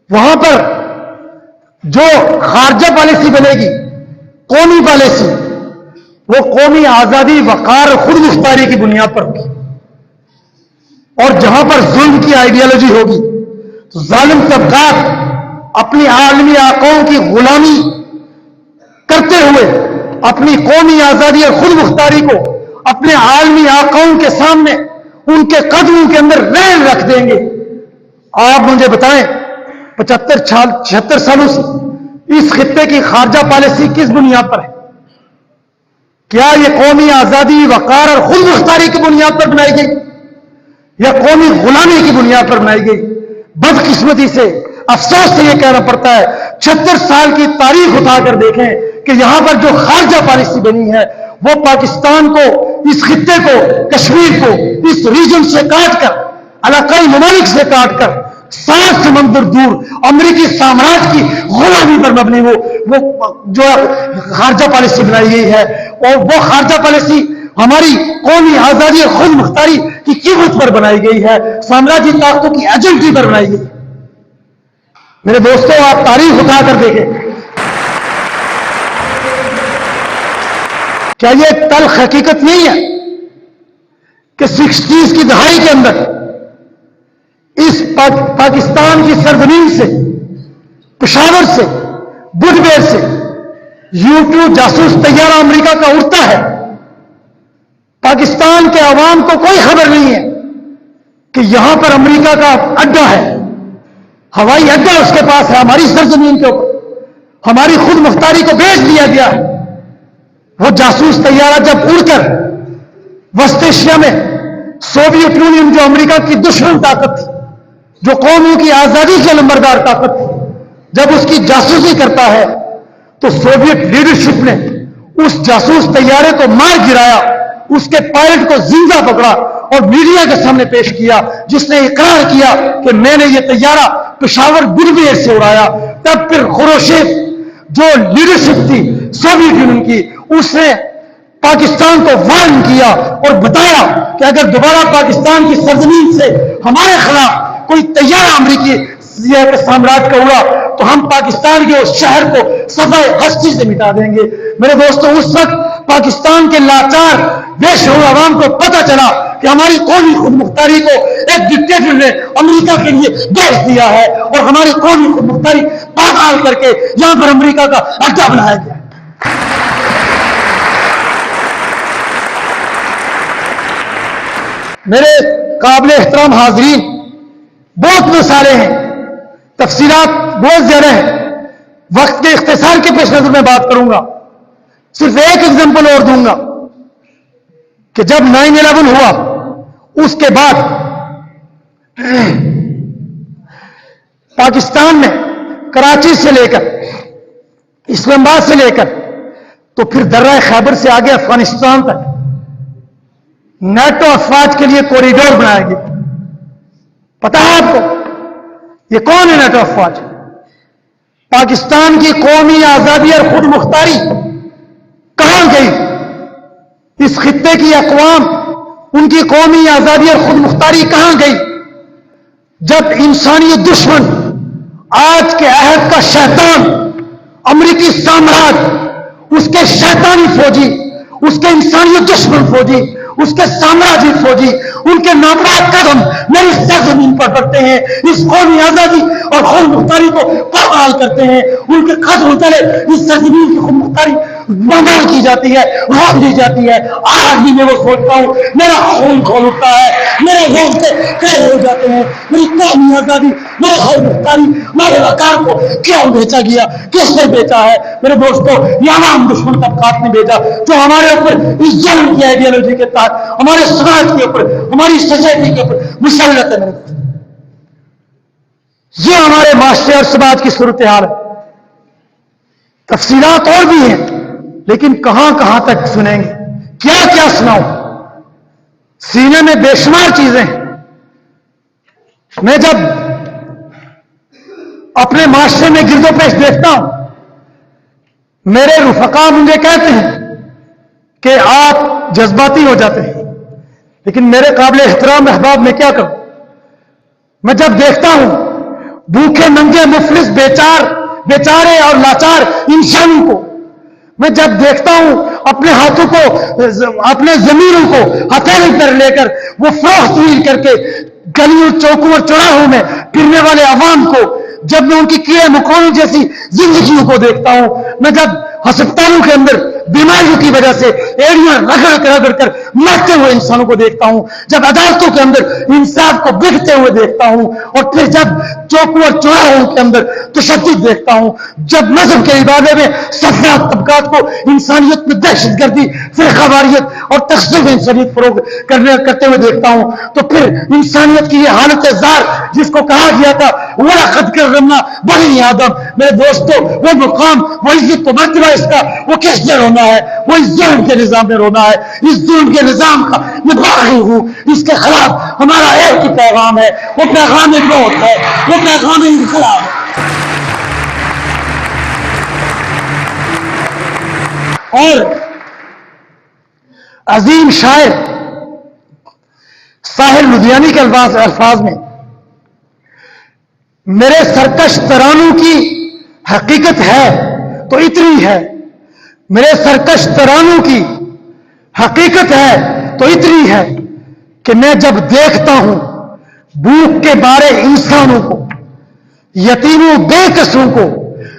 [SPEAKER 1] وہاں پر جو خارجہ پالیسی بنے گی، قومی پالیسی، وہ قومی آزادی، وقار اور خود مختاری کی بنیاد پر ہوگی۔ اور جہاں پر ظلم کی آئیڈیالوجی ہوگی تو ظالم طبقات اپنی عالمی آقاؤں کی غلامی کرتے ہوئے اپنی قومی آزادی اور خود مختاری کو اپنے عالمی آقاؤں کے سامنے ان کے قدموں کے اندر ریل رکھ دیں گے۔ آپ مجھے بتائیں 76 سالوں سے اس خطے کی خارجہ پالیسی کس بنیاد پر ہے؟ کیا یہ قومی آزادی، وقار اور خود مختاری کی بنیاد پر بنائی گئی یا قومی غلامی کی بنیاد پر بنائی گئی؟ بدقسمتی سے، افسوس سے یہ کہنا پڑتا ہے 76 سال کی تاریخ اٹھا کر دیکھیں کہ یہاں پر جو خارجہ پالیسی بنی ہے وہ پاکستان کو، اس خطے کو، کشمیر کو اس ریجن سے کاٹ کر، علاقائی ممالک سے کاٹ کر 7 سمندر دور امریکی سامراج کی غلامی پر مبنی وہ جو خارجہ پالیسی بنائی گئی ہے۔ اور وہ خارجہ پالیسی ہماری قومی آزادی اور خود مختاری کی قیمت پر بنائی گئی ہے، سامراجی طاقتوں کی ایجنٹی پر بنائی گئی۔ میرے دوستوں، آپ تاریخ اٹھا کر دیکھیں، کیا یہ تلخ حقیقت نہیں ہے کہ 60s کی دہائی کے اندر اس پاکستان کی سرزمین سے، پشاور سے، بدھ بیر سے U-2 جاسوس طیارہ امریکہ کا اڑتا ہے، پاکستان کے عوام کو کوئی خبر نہیں ہے کہ یہاں پر امریکہ کا اڈا ہے، ہوائی اڈا اس کے پاس ہے، ہماری سرزمین کے اوپر ہماری خود مختاری کو بیچ دیا گیا ہے۔ وہ جاسوس طیارہ جب اڑ کر وسط ایشیا میں سوویت یونین جو امریکہ کی دشمن طاقت تھی، جو قوموں کی آزادی کے نمبردار طاقت تھی، جب اس کی جاسوسی کرتا ہے تو سوویت لیڈرشپ نے اس جاسوس طیارے کو مار گرایا، اس کے پائلٹ کو زندہ پکڑا اور میڈیا کے سامنے پیش کیا، جس نے اقرار کیا کہ میں نے یہ طیارہ پشاور گلبیر سے اڑایا۔ تب پھر خروشیف جو لیڈرشپ تھی سوویت یونین کی، اس نے پاکستان کو وارن کیا اور بتایا کہ اگر دوبارہ پاکستان کی سرزمین سے ہمارے خلاف کوئی طیارہ امریکی سامراج کا اڑا تو ہم پاکستان کے اس شہر کو صفحہ ہستی سے مٹا دیں گے۔ میرے دوستو، اس وقت پاکستان کے لاچار بے شعور عوام کو پتہ چلا کہ ہماری قومی خود مختاری کو ایک ڈکٹیٹر نے امریکہ کے لیے بیچ دیا ہے اور ہماری قومی خود مختاری پاگال کر کے یہاں پر امریکہ کا اڈا بنایا گیا۔ میرے قابل احترام حاضرین، بہت مثالیں ہیں، تفصیلات بہت زیادہ ہیں، وقت کے اختصار کے پیش نظر میں بات کروں گا۔ صرف ایک ایگزامپل اور دوں گا کہ جب 9/11 ہوا اس کے بعد پاکستان میں کراچی سے لے کر اسلام آباد سے لے کر تو پھر درہ خیبر سے آگے افغانستان تک نیٹو افواج کے لیے کوریڈور بنایا گیا۔ پتا ہے آپ کو یہ کون ہے نیٹو افواج؟ پاکستان کی قومی آزادی اور خود مختاری کہاں گئی؟ اس خطے کی اقوام، ان کی قومی آزادی اور خود مختاری کہاں گئی؟ جب انسانی دشمن، آج کے عہد کا شیطان امریکی سامراج، اس کے شیطانی فوجی، اس کے انسانی دشمن فوجی، اس کے سامراجی فوجی، ان کے نامراد قدم میری سرزمین پر پڑتے ہیں، اس قومی آزادی اور خود مختاری کو پامال کرتے ہیں، ان کے قدموں تلے اس سرزمین کی خود مختاری پامال کی جاتی ہے، روک دی جاتی ہے۔ آج بھی میں وہ سوچتا ہوں، میرا خون کھول اٹھتا ہے، میرے خون سے قید ہو جاتے ہیں، میری قومی آزادی، میرے خود مختاری، میرے وقار کو کیوں بیچا گیا، کس نے بیچا ہے؟ میرے دوستوں، یہ عوام دشمن طبقات نے بیچا جو ہمارے اوپر اس ظلم کی آئیڈیالوجی کے تحت ہمارے سماج کے اوپر، ہماری سوسائٹی کے اوپر مسلط ہے۔ میرے دوستوں، یہ ہمارے معاشرے اور سماج کی صورتحال ہے۔ تفصیلات اور بھی ہیں لیکن کہاں کہاں تک سنیں گے، کیا کیا سناؤں؟ سینے میں بے شمار چیزیں ہیں۔ میں جب اپنے معاشرے میں گرد و پیش دیکھتا ہوں، میرے رفقا مجھے کہتے ہیں کہ آپ جذباتی ہو جاتے ہیں، لیکن میرے قابل احترام احباب میں کیا کروں؟ میں جب دیکھتا ہوں بھوکے ننگے مفلس بیچارے اور لاچار انسانوں کو، میں جب دیکھتا ہوں اپنے ہاتھوں کو، اپنے ضمیروں کو ہتھیلی پر لے کر وہ فروخت کر کے گلیوں چوکوں اور چوراہوں میں پھرنے والے عوام کو، جب میں ان کی کیڑے مکوڑوں جیسی زندگیوں کو دیکھتا ہوں، میں جب ہسپتالوں کے اندر بیماریوں کی وجہ سے ایڑیاں رگڑ کر مرتے ہوئے انسانوں کو دیکھتا ہوں، جب عدالتوں کے اندر انصاف کو بگڑتے ہوئے دیکھتا ہوں، اور پھر جب چوکوں اور چوراہوں کے اندر تشدد دیکھتا ہوں، جب مذہب کے عبادے میں سفید طبقات کو انسانیت میں دہشت گردی، فرقہ واریت اور تخریب انسانیت فروغ کرتے ہوئے دیکھتا ہوں، تو پھر انسانیت کی یہ حالت زار جس کو کہا گیا تھا وَلَقَدْ كَرَّمْنَا بَنِي آدم، میرے دوستو، وہ مقام، وہ عزت و مرتبہ اس کا، وہ کس نے رونا ہے؟ وہ اس ظلم کے نظام میں رونا ہے۔ اس ظلم کے نظام کا میں باغی ہوں، اس کے خلاف ہمارا ایک ہی پیغام ہے، وہ پیغام موت ہے، وہ پیغام انقلاب ہے۔ اور عظیم شاعر ساحل لدھیانی کے الفاظ میں، میرے سرکش ترانوں کی حقیقت ہے تو اتنی ہے، میرے سرکش ترانوں کی حقیقت ہے تو اتنی ہے کہ میں جب دیکھتا ہوں بھوک کے مارے انسانوں کو، یتیموں بے کسوں کو،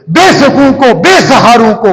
[SPEAKER 1] بے سکوں کو، بے سہاروں کو،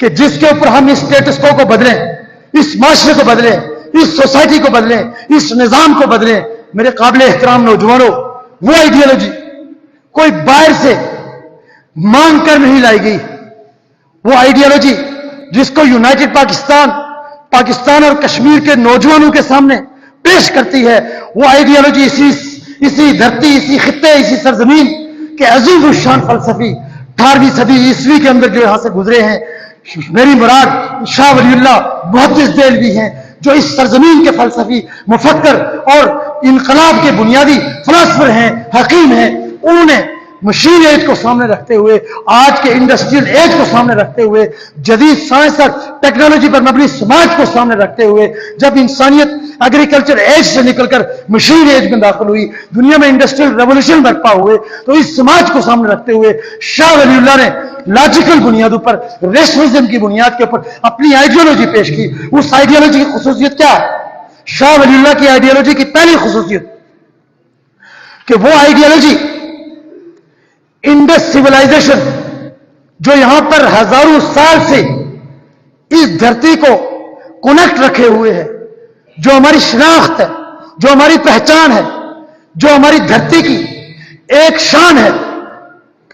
[SPEAKER 1] کہ جس کے اوپر ہم اس اسٹیٹس کو بدلیں, اس معاشرے کو بدلیں, اس سوسائٹی کو بدلیں, اس نظام کو بدلیں. میرے قابل احترام نوجوانوں, وہ آئیڈیالوجی کوئی باہر سے مانگ کر نہیں لائی گئی. وہ آئیڈیالوجی جس کو یونائٹڈ پاکستان اور کشمیر کے نوجوانوں کے سامنے پیش کرتی ہے, وہ آئیڈیالوجی اسی دھرتی, اسی خطے, اسی سرزمین کے عظیم الشان فلسفی 18ویں صدی عیسوی کے اندر جو یہاں سے گزرے ہیں, میری مراد شاہ ولی اللہ محدث دہلوی ہیں, جو اس سرزمین کے فلسفی, مفکر اور انقلاب کے بنیادی فلسفر ہیں, حکیم ہیں. انہوں نے مشین ایج کو سامنے رکھتے ہوئے, آج کے انڈسٹریل ایج کو سامنے رکھتے ہوئے, جدید سائنس اور ٹیکنالوجی پر مبنی سماج کو سامنے رکھتے ہوئے, جب انسانیت ایگریکلچر ایج سے نکل کر مشین ایج میں داخل ہوئی, دنیا میں انڈسٹریل ریولوشن برپا ہوئے, تو اس سماج کو سامنے رکھتے ہوئے شاہ ولی اللہ نے لاجیکل بنیادوں پر, ریشنلزم کی بنیاد کے اوپر اپنی آئیڈیالوجی پیش کی. اس آئیڈیالوجی کی خصوصیت کیا ہے؟ شاہ ولی اللہ کی آئیڈیالوجی کی پہلی خصوصیت کہ وہ آئیڈیالوجی انڈس سیولائزیشن جو یہاں پر ہزاروں سال سے اس دھرتی کو کنیکٹ رکھے ہوئے ہے, جو ہماری شناخت ہے, جو ہماری پہچان ہے, جو ہماری دھرتی کی ایک شان ہے,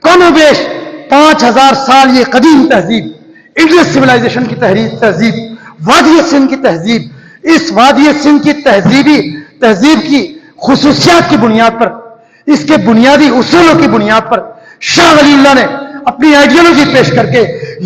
[SPEAKER 1] کم و بیش 5000 سال یہ قدیم تہذیب, انڈس سیولائزیشن کی تہذیب, وادی سندھ کی تہذیب, اس وادی سندھ کی تہذیب کی خصوصیات کی بنیاد پر, اس کے بنیادی اصولوں کی بنیاد پر شاہ ولی اللہ نے اپنی آئیڈیالوجی پیش کر کے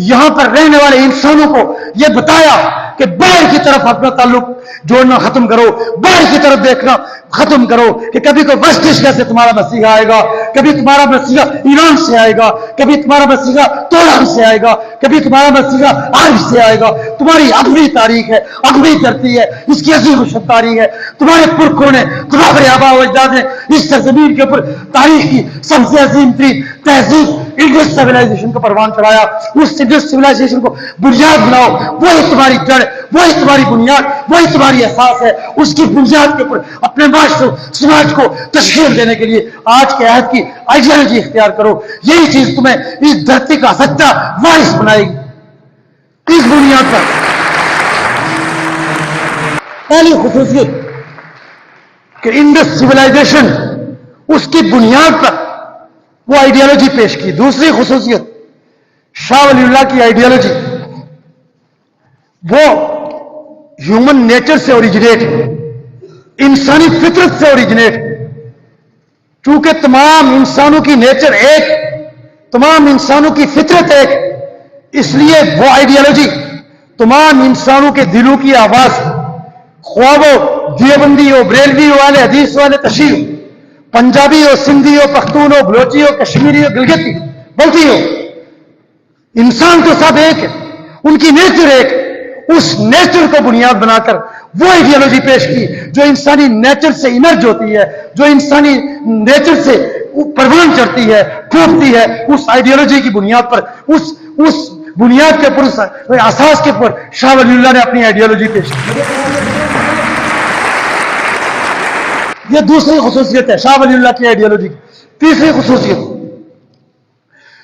[SPEAKER 1] یہاں پر رہنے والے انسانوں کو یہ بتایا کہ باہر کی طرف اپنا تعلق جوڑنا ختم کرو, باہر کی طرف دیکھنا ختم کرو, کہ کبھی کوئی ویسٹ ایشیا سے تمہارا مسیحا آئے گا, کبھی تمہارا مسیحا ایران سے آئے گا, کبھی تمہارا مسیحا توران سے آئے گا, کبھی تمہارا مسیحا عرب سے آئے گا. تمہاری اپنی تاریخ ہے, اپنی دھرتی ہے, اس کی عظیم تاریخ ہے. تمہارے پرکھوں نے, تمہارے آبا و اجداد نے اس سرزمین کے اوپر تاریخ کی سب سے عظیم ترین تہذیب انڈس سیولائزیشن کو پروان چڑھایا. اس انڈس سیولائزیشن کو بنیاد بناؤ, وہی تمہاری جڑ, وہی تمہاری بنیاد, وہی تمہاری اساس ہے. اس کی بنیاد کے اوپر اپنے معاشرے سماج کو تشکیل دینے کے لیے آج کے عہد کی آئیڈیالوجی اختیار کرو. یہی چیز تمہیں اس دھرتی کا سچا وارث بنائے گی. اس بنیاد پر پہلی خصوصیت کہ انڈس سیولائزیشن, اس کی بنیاد پر وہ آئیڈیالوجی پیش کی. دوسری خصوصیت شاہ ولی اللہ کی آئیڈیالوجی, وہ ہیومن نیچر سے اوریجنیٹ, انسانی فطرت سے اوریجنیٹ. چونکہ تمام انسانوں کی نیچر ایک, تمام انسانوں کی فطرت ایک, اس لیے وہ آئیڈیالوجی تمام انسانوں کے دلوں کی آواز, خواہ وہ دیوبندی ہو, بریلوی ہو, اہل حدیث ہو, اہل تشیع ہو, پنجابی ہو, سندھی ہو, پختون ہو, بلوچی ہو, کشمیری ہو, گلگتی بلتی ہو, انسان تو سب ایک ہے, ان کی نیچر ایک. اس نیچر کو بنیاد بنا کر وہ آئیڈیالوجی پیش کی جو انسانی نیچر سے انرج ہوتی ہے, جو انسانی نیچر سے پروان چڑھتی ہے, پھوٹتی ہے. اس آئیڈیالوجی کی بنیاد پر, اس بنیاد کے اوپر, اساس کے اوپر شاہ ولی اللہ نے اپنی آئیڈیالوجی پیش کی. یہ دوسری خصوصیت ہے شاہ ولی اللہ کی آئیڈیالوجی کی. تیسری خصوصیت,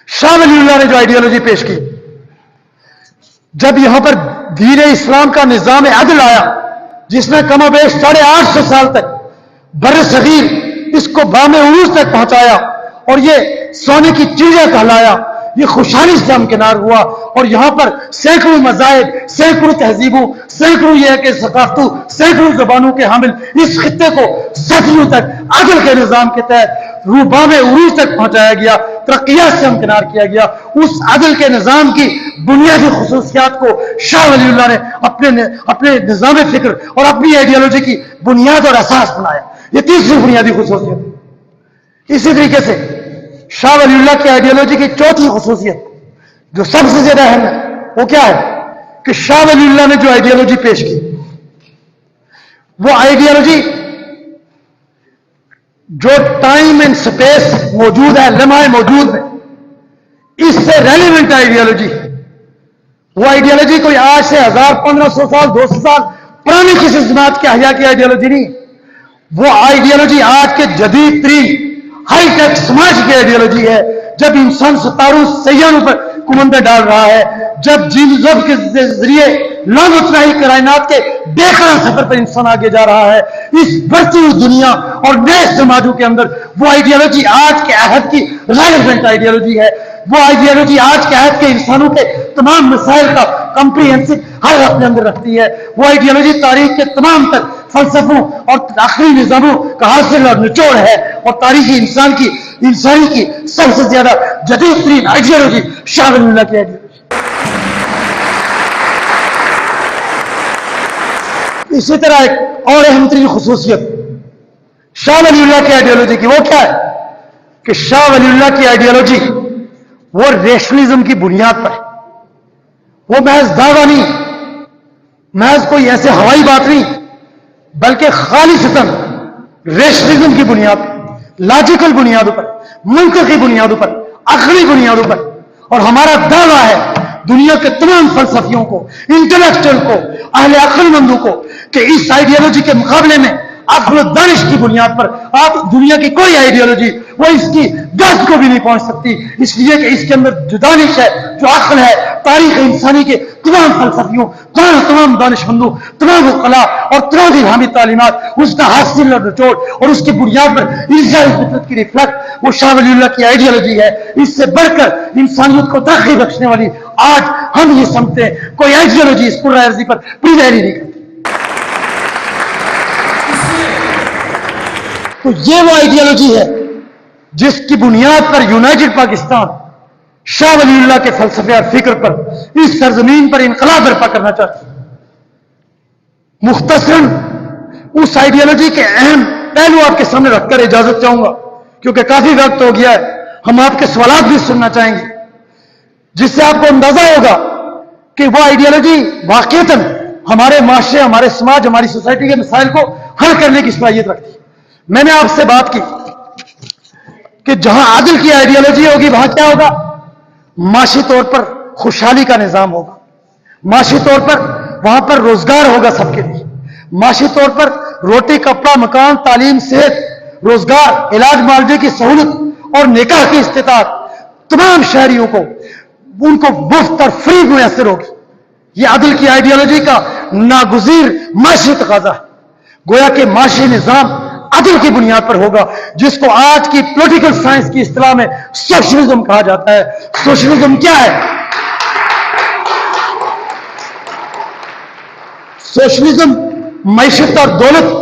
[SPEAKER 1] شاہ ولی اللہ نے جو آئیڈیالوجی پیش کی, جب یہاں پر دین اسلام کا نظام عدل آیا, جس نے کم و بیش 850 سال تک بر صغیر اس کو بام عروج تک پہنچایا, اور یہ سونے کی چڑیا کہلایا, یہ خوشحالی سے ہمکنار ہوا, اور یہاں پر سینکڑوں مذاہب, سینکڑوں تہذیبوں, سینکڑوں یہ کہ ثقافتوں, سینکڑوں زبانوں کے حامل اس خطے کو صدیوں تک عدل کے نظام کے تحت روبام عروج تک پہنچایا گیا, ترقیات سے ہمکنار کیا گیا. اس عدل کے نظام کی بنیادی خصوصیات کو شاہ ولی اللہ نے اپنے نظام فکر اور اپنی آئیڈیالوجی کی بنیاد اور اساس بنایا. یہ تیسری بنیادی خصوصیت. اسی طریقے سے شاہ ولی اللہ کی آئیڈیالوجی کی چوتھی خصوصیت جو سب سے زیادہ اہم ہے, وہ کیا ہے کہ شاہ ولی اللہ نے جو آئیڈیالوجی پیش کی, وہ آئیڈیالوجی جو ٹائم اینڈ سپیس موجود ہے, لمحہ موجود میں, اس سے ریلیونٹ آئیڈیالوجی. وہ آئیڈیالوجی کوئی آج سے 1500 سال 200 سال پرانی کسی جماعت کے احیاء کی آئیڈیالوجی نہیں. وہ آئیڈیالوجی آج کے جدید ترین ہائی ٹیک سماج کی آئیڈیالوجی ہے. جب انسان ستاروں سیاروں پر کمندر ڈال رہا ہے. جب جیل ضبط کے ذریعے لامتناہی کائنات کے بے قرار سفر پر انسان آگے جا رہا ہے, اس بڑھتی ہوئی دنیا اور نئے سماجوں کے اندر وہ آئیڈیالوجی آج کے عہد کی ریلیونٹ آئیڈیالوجی ہے. وہ آئیڈیالوجی آج کے عہد کے انسانوں کے تمام مسائل کا کمپریہنسو حل اپنے اندر رکھتی ہے. وہ آئیڈیالوجی تاریخ کے تمام تر فلسفوں اور آخری نظاموں کا حاصل اور نچوڑ ہے, اور تاریخی انسانی کی سب سے زیادہ جدید ترین آئیڈیالوجی شاہ ولی اللہ کی آئیڈیالوجی. اسی طرح ایک اور اہم ترین خصوصیت شاہ ولی اللہ کی آئیڈیالوجی کی وہ کیا ہے کہ شاہ ولی اللہ کی آئیڈیالوجی وہ ریشنلزم کی بنیاد پر ہے. وہ محض دعویٰ نہیں, محض کوئی ایسے ہوائی بات نہیں, بلکہ خالصتاً ریشنلزم کی بنیاد پر, لاجیکل بنیادوں پر, منطقی بنیادوں پر, عقلی بنیادوں پر. اور ہمارا دعویٰ ہے دنیا کے تمام فلسفیوں کو, انٹلیکچوئل کو, اہل عقل مندوں کو, کہ اس آئیڈیالوجی کے مقابلے میں عقل و دانش کی بنیاد پر آپ دنیا کی کوئی آئیڈیالوجی وہ اس کی دست کو بھی نہیں پہنچ سکتی, اس لیے کہ اس کے اندر جو دانش ہے, جو عقل ہے, تاریخ انسانی کے تمام فلسفیوں, تمام دانش مندوں, تمام عقلاء اور تمام الہامی تعلیمات, اس کا حاصل اور نچوڑ اور اس کی بنیاد پر ارجاء فطرت کی ریفلیکٹ وہ شاہ ولی اللہ کی آئیڈیالوجی ہے. اس سے بڑھ کر انسانیت کو ترقی بخشنے والی آج ہم یہ سمجھتے ہیں کوئی آئیڈیالوجی اس کرۂ ارضی پر پریویل نہیں کرتی. تو یہ وہ آئیڈیالوجی ہے جس کی بنیاد پر یونائٹڈ پاکستان شاہ ولی اللہ کے فلسفے اور فکر پر اس سرزمین پر انقلاب برپا کرنا چاہتی ہے. مختصراً اس آئیڈیالوجی کے اہم پہلو آپ کے سامنے رکھ کر اجازت چاہوں گا, کیونکہ کافی وقت ہو گیا ہے. ہم آپ کے سوالات بھی سننا چاہیں گے, جس سے آپ کو اندازہ ہوگا کہ وہ آئیڈیالوجی واقعتاً ہمارے معاشرے, ہمارے سماج, ہماری سوسائٹی کے مسائل کو حل کرنے کی صلاحیت رکھتی ہے. میں نے آپ سے بات کی کہ جہاں عدل کی آئیڈیالوجی ہوگی وہاں کیا ہوگا, معاشی طور پر خوشحالی کا نظام ہوگا, معاشی طور پر وہاں پر روزگار ہوگا سب کے لیے, معاشی طور پر روٹی, کپڑا, مکان, تعلیم, صحت, روزگار, علاج معالجے کی سہولت اور نکاح کی استطاعت تمام شہریوں کو ان کو مفت اور فری میسر ہوگی. یہ عدل کی آئیڈیالوجی کا ناگزیر معاشی تقاضا ہے. گویا کہ معاشی نظام عدل کی بنیاد پر ہوگا, جس کو آج کی پولیٹیکل سائنس کی اصطلاح میں سوشلزم کہا جاتا ہے. سوشلزم کیا ہے؟ سوشلزم معیشت اور دولت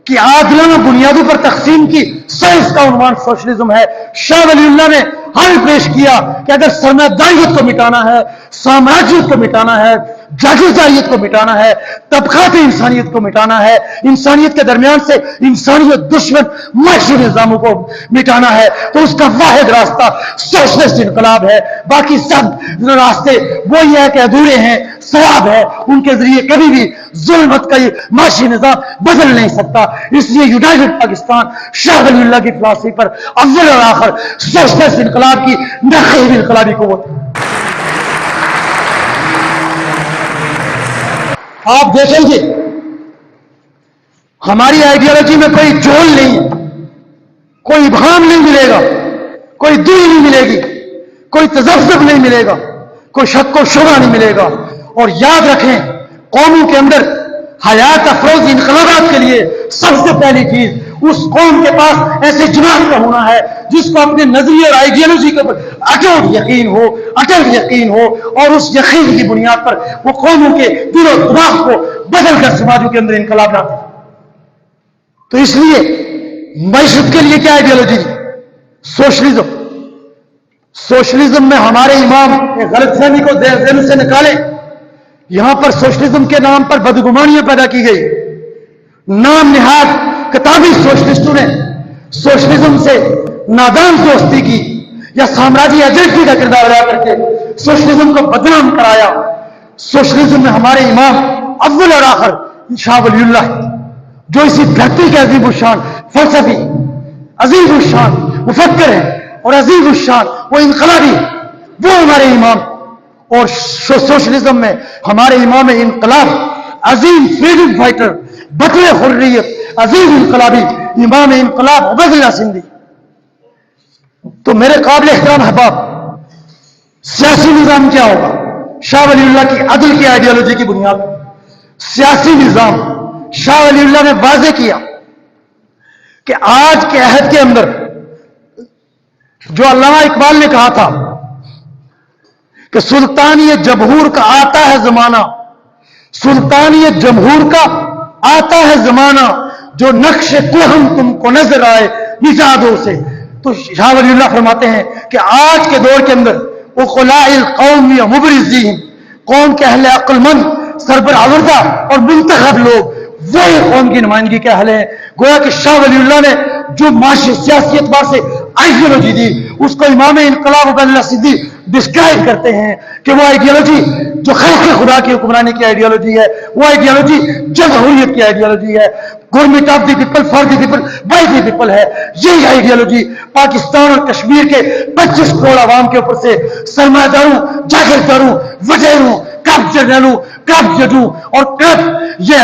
[SPEAKER 1] کی عادلانہ بنیادوں پر تقسیم کی سائنس کا عنوان سوشلزم ہے. شاہ ولی اللہ نے حل پیش کیا کہ اگر سرمایہ کو مٹانا ہے, سامراجیت کو مٹانا ہے, جاگیرداریت کو مٹانا ہے, طبقات انسانیت کو مٹانا ہے, انسانیت کے درمیان سے انسانیت دشمن معاشی نظاموں کو مٹانا ہے, تو اس کا واحد راستہ سوشلسٹ انقلاب ہے. باقی سب راستے وہی ہے کہ ادھورے ہیں, سیاب ہے, ان کے ذریعے کبھی بھی ظلمت کا یہ معاشی نظام بدل نہیں سکتا. اس لیے یونائٹڈ پاکستان شاہ ولی اللہ کی فلسفی پر اول اور آخر سوشلسٹ انقلاب کی ناقص انقلابی قوت. آپ دیکھیں گے ہماری آئیڈیالوجی میں کوئی جھول نہیں ہے, کوئی ابہام نہیں ملے گا, کوئی دل نہیں ملے گی, کوئی تذبذب نہیں ملے گا, کوئی شک و شبہ نہیں ملے گا. اور یاد رکھیں, قوموں کے اندر حیات افروز انقلابات کے لیے سب سے پہلی چیز اس قوم کے پاس ایسے جماعت کا ہونا ہے جس کو اپنے نظریے اور آئیڈیالوجی کے اوپر اٹل یقین ہو, اور اس یقین کی بنیاد پر وہ قوموں کے دل و دماغ کو بدل کر سماجوں کے اندر انقلاب لاتے. تو اس لیے معیشت کے لیے کیا آئیڈیالوجی؟ سوشلزم. سوشلزم میں ہمارے امام غلط فہمی کو ذہن سے نکالیں. یہاں پر سوشلزم کے نام پر بدگمانیاں پیدا کی گئی. نام نہاد کتابی سوشلسٹوں نے سوشلزم سے نادان دوستی کی یا سامراجی ایجنٹی کا کردار ادا کر کے سوشلزم کو بدنام کرایا. سوشلزم میں ہمارے امام اول اور آخر شاہ ولی اللہ, جو اسی دھرتی کے عظیم الشان فلسفی, عظیم الشان مفکر ہیں اور عظیم الشان وہ انقلابی, وہ ہمارے امام. اور سوشلزم میں ہمارے امام انقلاب, عظیم فریڈم فائٹر, بطل حریت, عظیم انقلابی امام انقلاب عبید اللہ سندھی. تو میرے قابل احترام احباب, سیاسی نظام کیا ہوگا؟ شاہ ولی اللہ کی عدل کی آئیڈیالوجی کی بنیاد پر سیاسی نظام شاہ ولی اللہ نے واضح کیا کہ آج کے عہد کے اندر جو علامہ اقبال نے کہا تھا کہ سلطانیت جمہور کا آتا ہے زمانہ، سلطانیت جمہور کا آتا ہے زمانہ، جو نقش کوہم تم کو نظر آئے نژادوں سے. تو شاہ ولی اللہ فرماتے ہیں کہ آج کے دور کے اندر عقلاء القوم یا مبرزین، قوم کے اہل عقل مند سربراہوردہ اور منتخب لوگ وہی قوم کی نمائندگی کے اہل ہیں. گویا کہ شاہ ولی اللہ نے جو معاشی سیاسی اعتبار سے آئیڈیالوجی دی، اس کو امام انقلاب عبید اللہ سندھی ڈسکرائب کرتے ہیں کہ وہ آئیڈیالوجی جو خلق خدا کی حکمرانی کی آئیڈیالوجی ہے، وہ آئیڈیالوجی جمہوریت کی آئیڈیالوجی ہے، government of the people for the people by the people ہے. یہی آئیڈیالوجی پاکستان اور کشمیر کے 25 کروڑ عوام کے اوپر سے سرمایہ داروں، جاگیرداروں، وزیروں، کب جنرلوں، کب ججوں اور کب یہ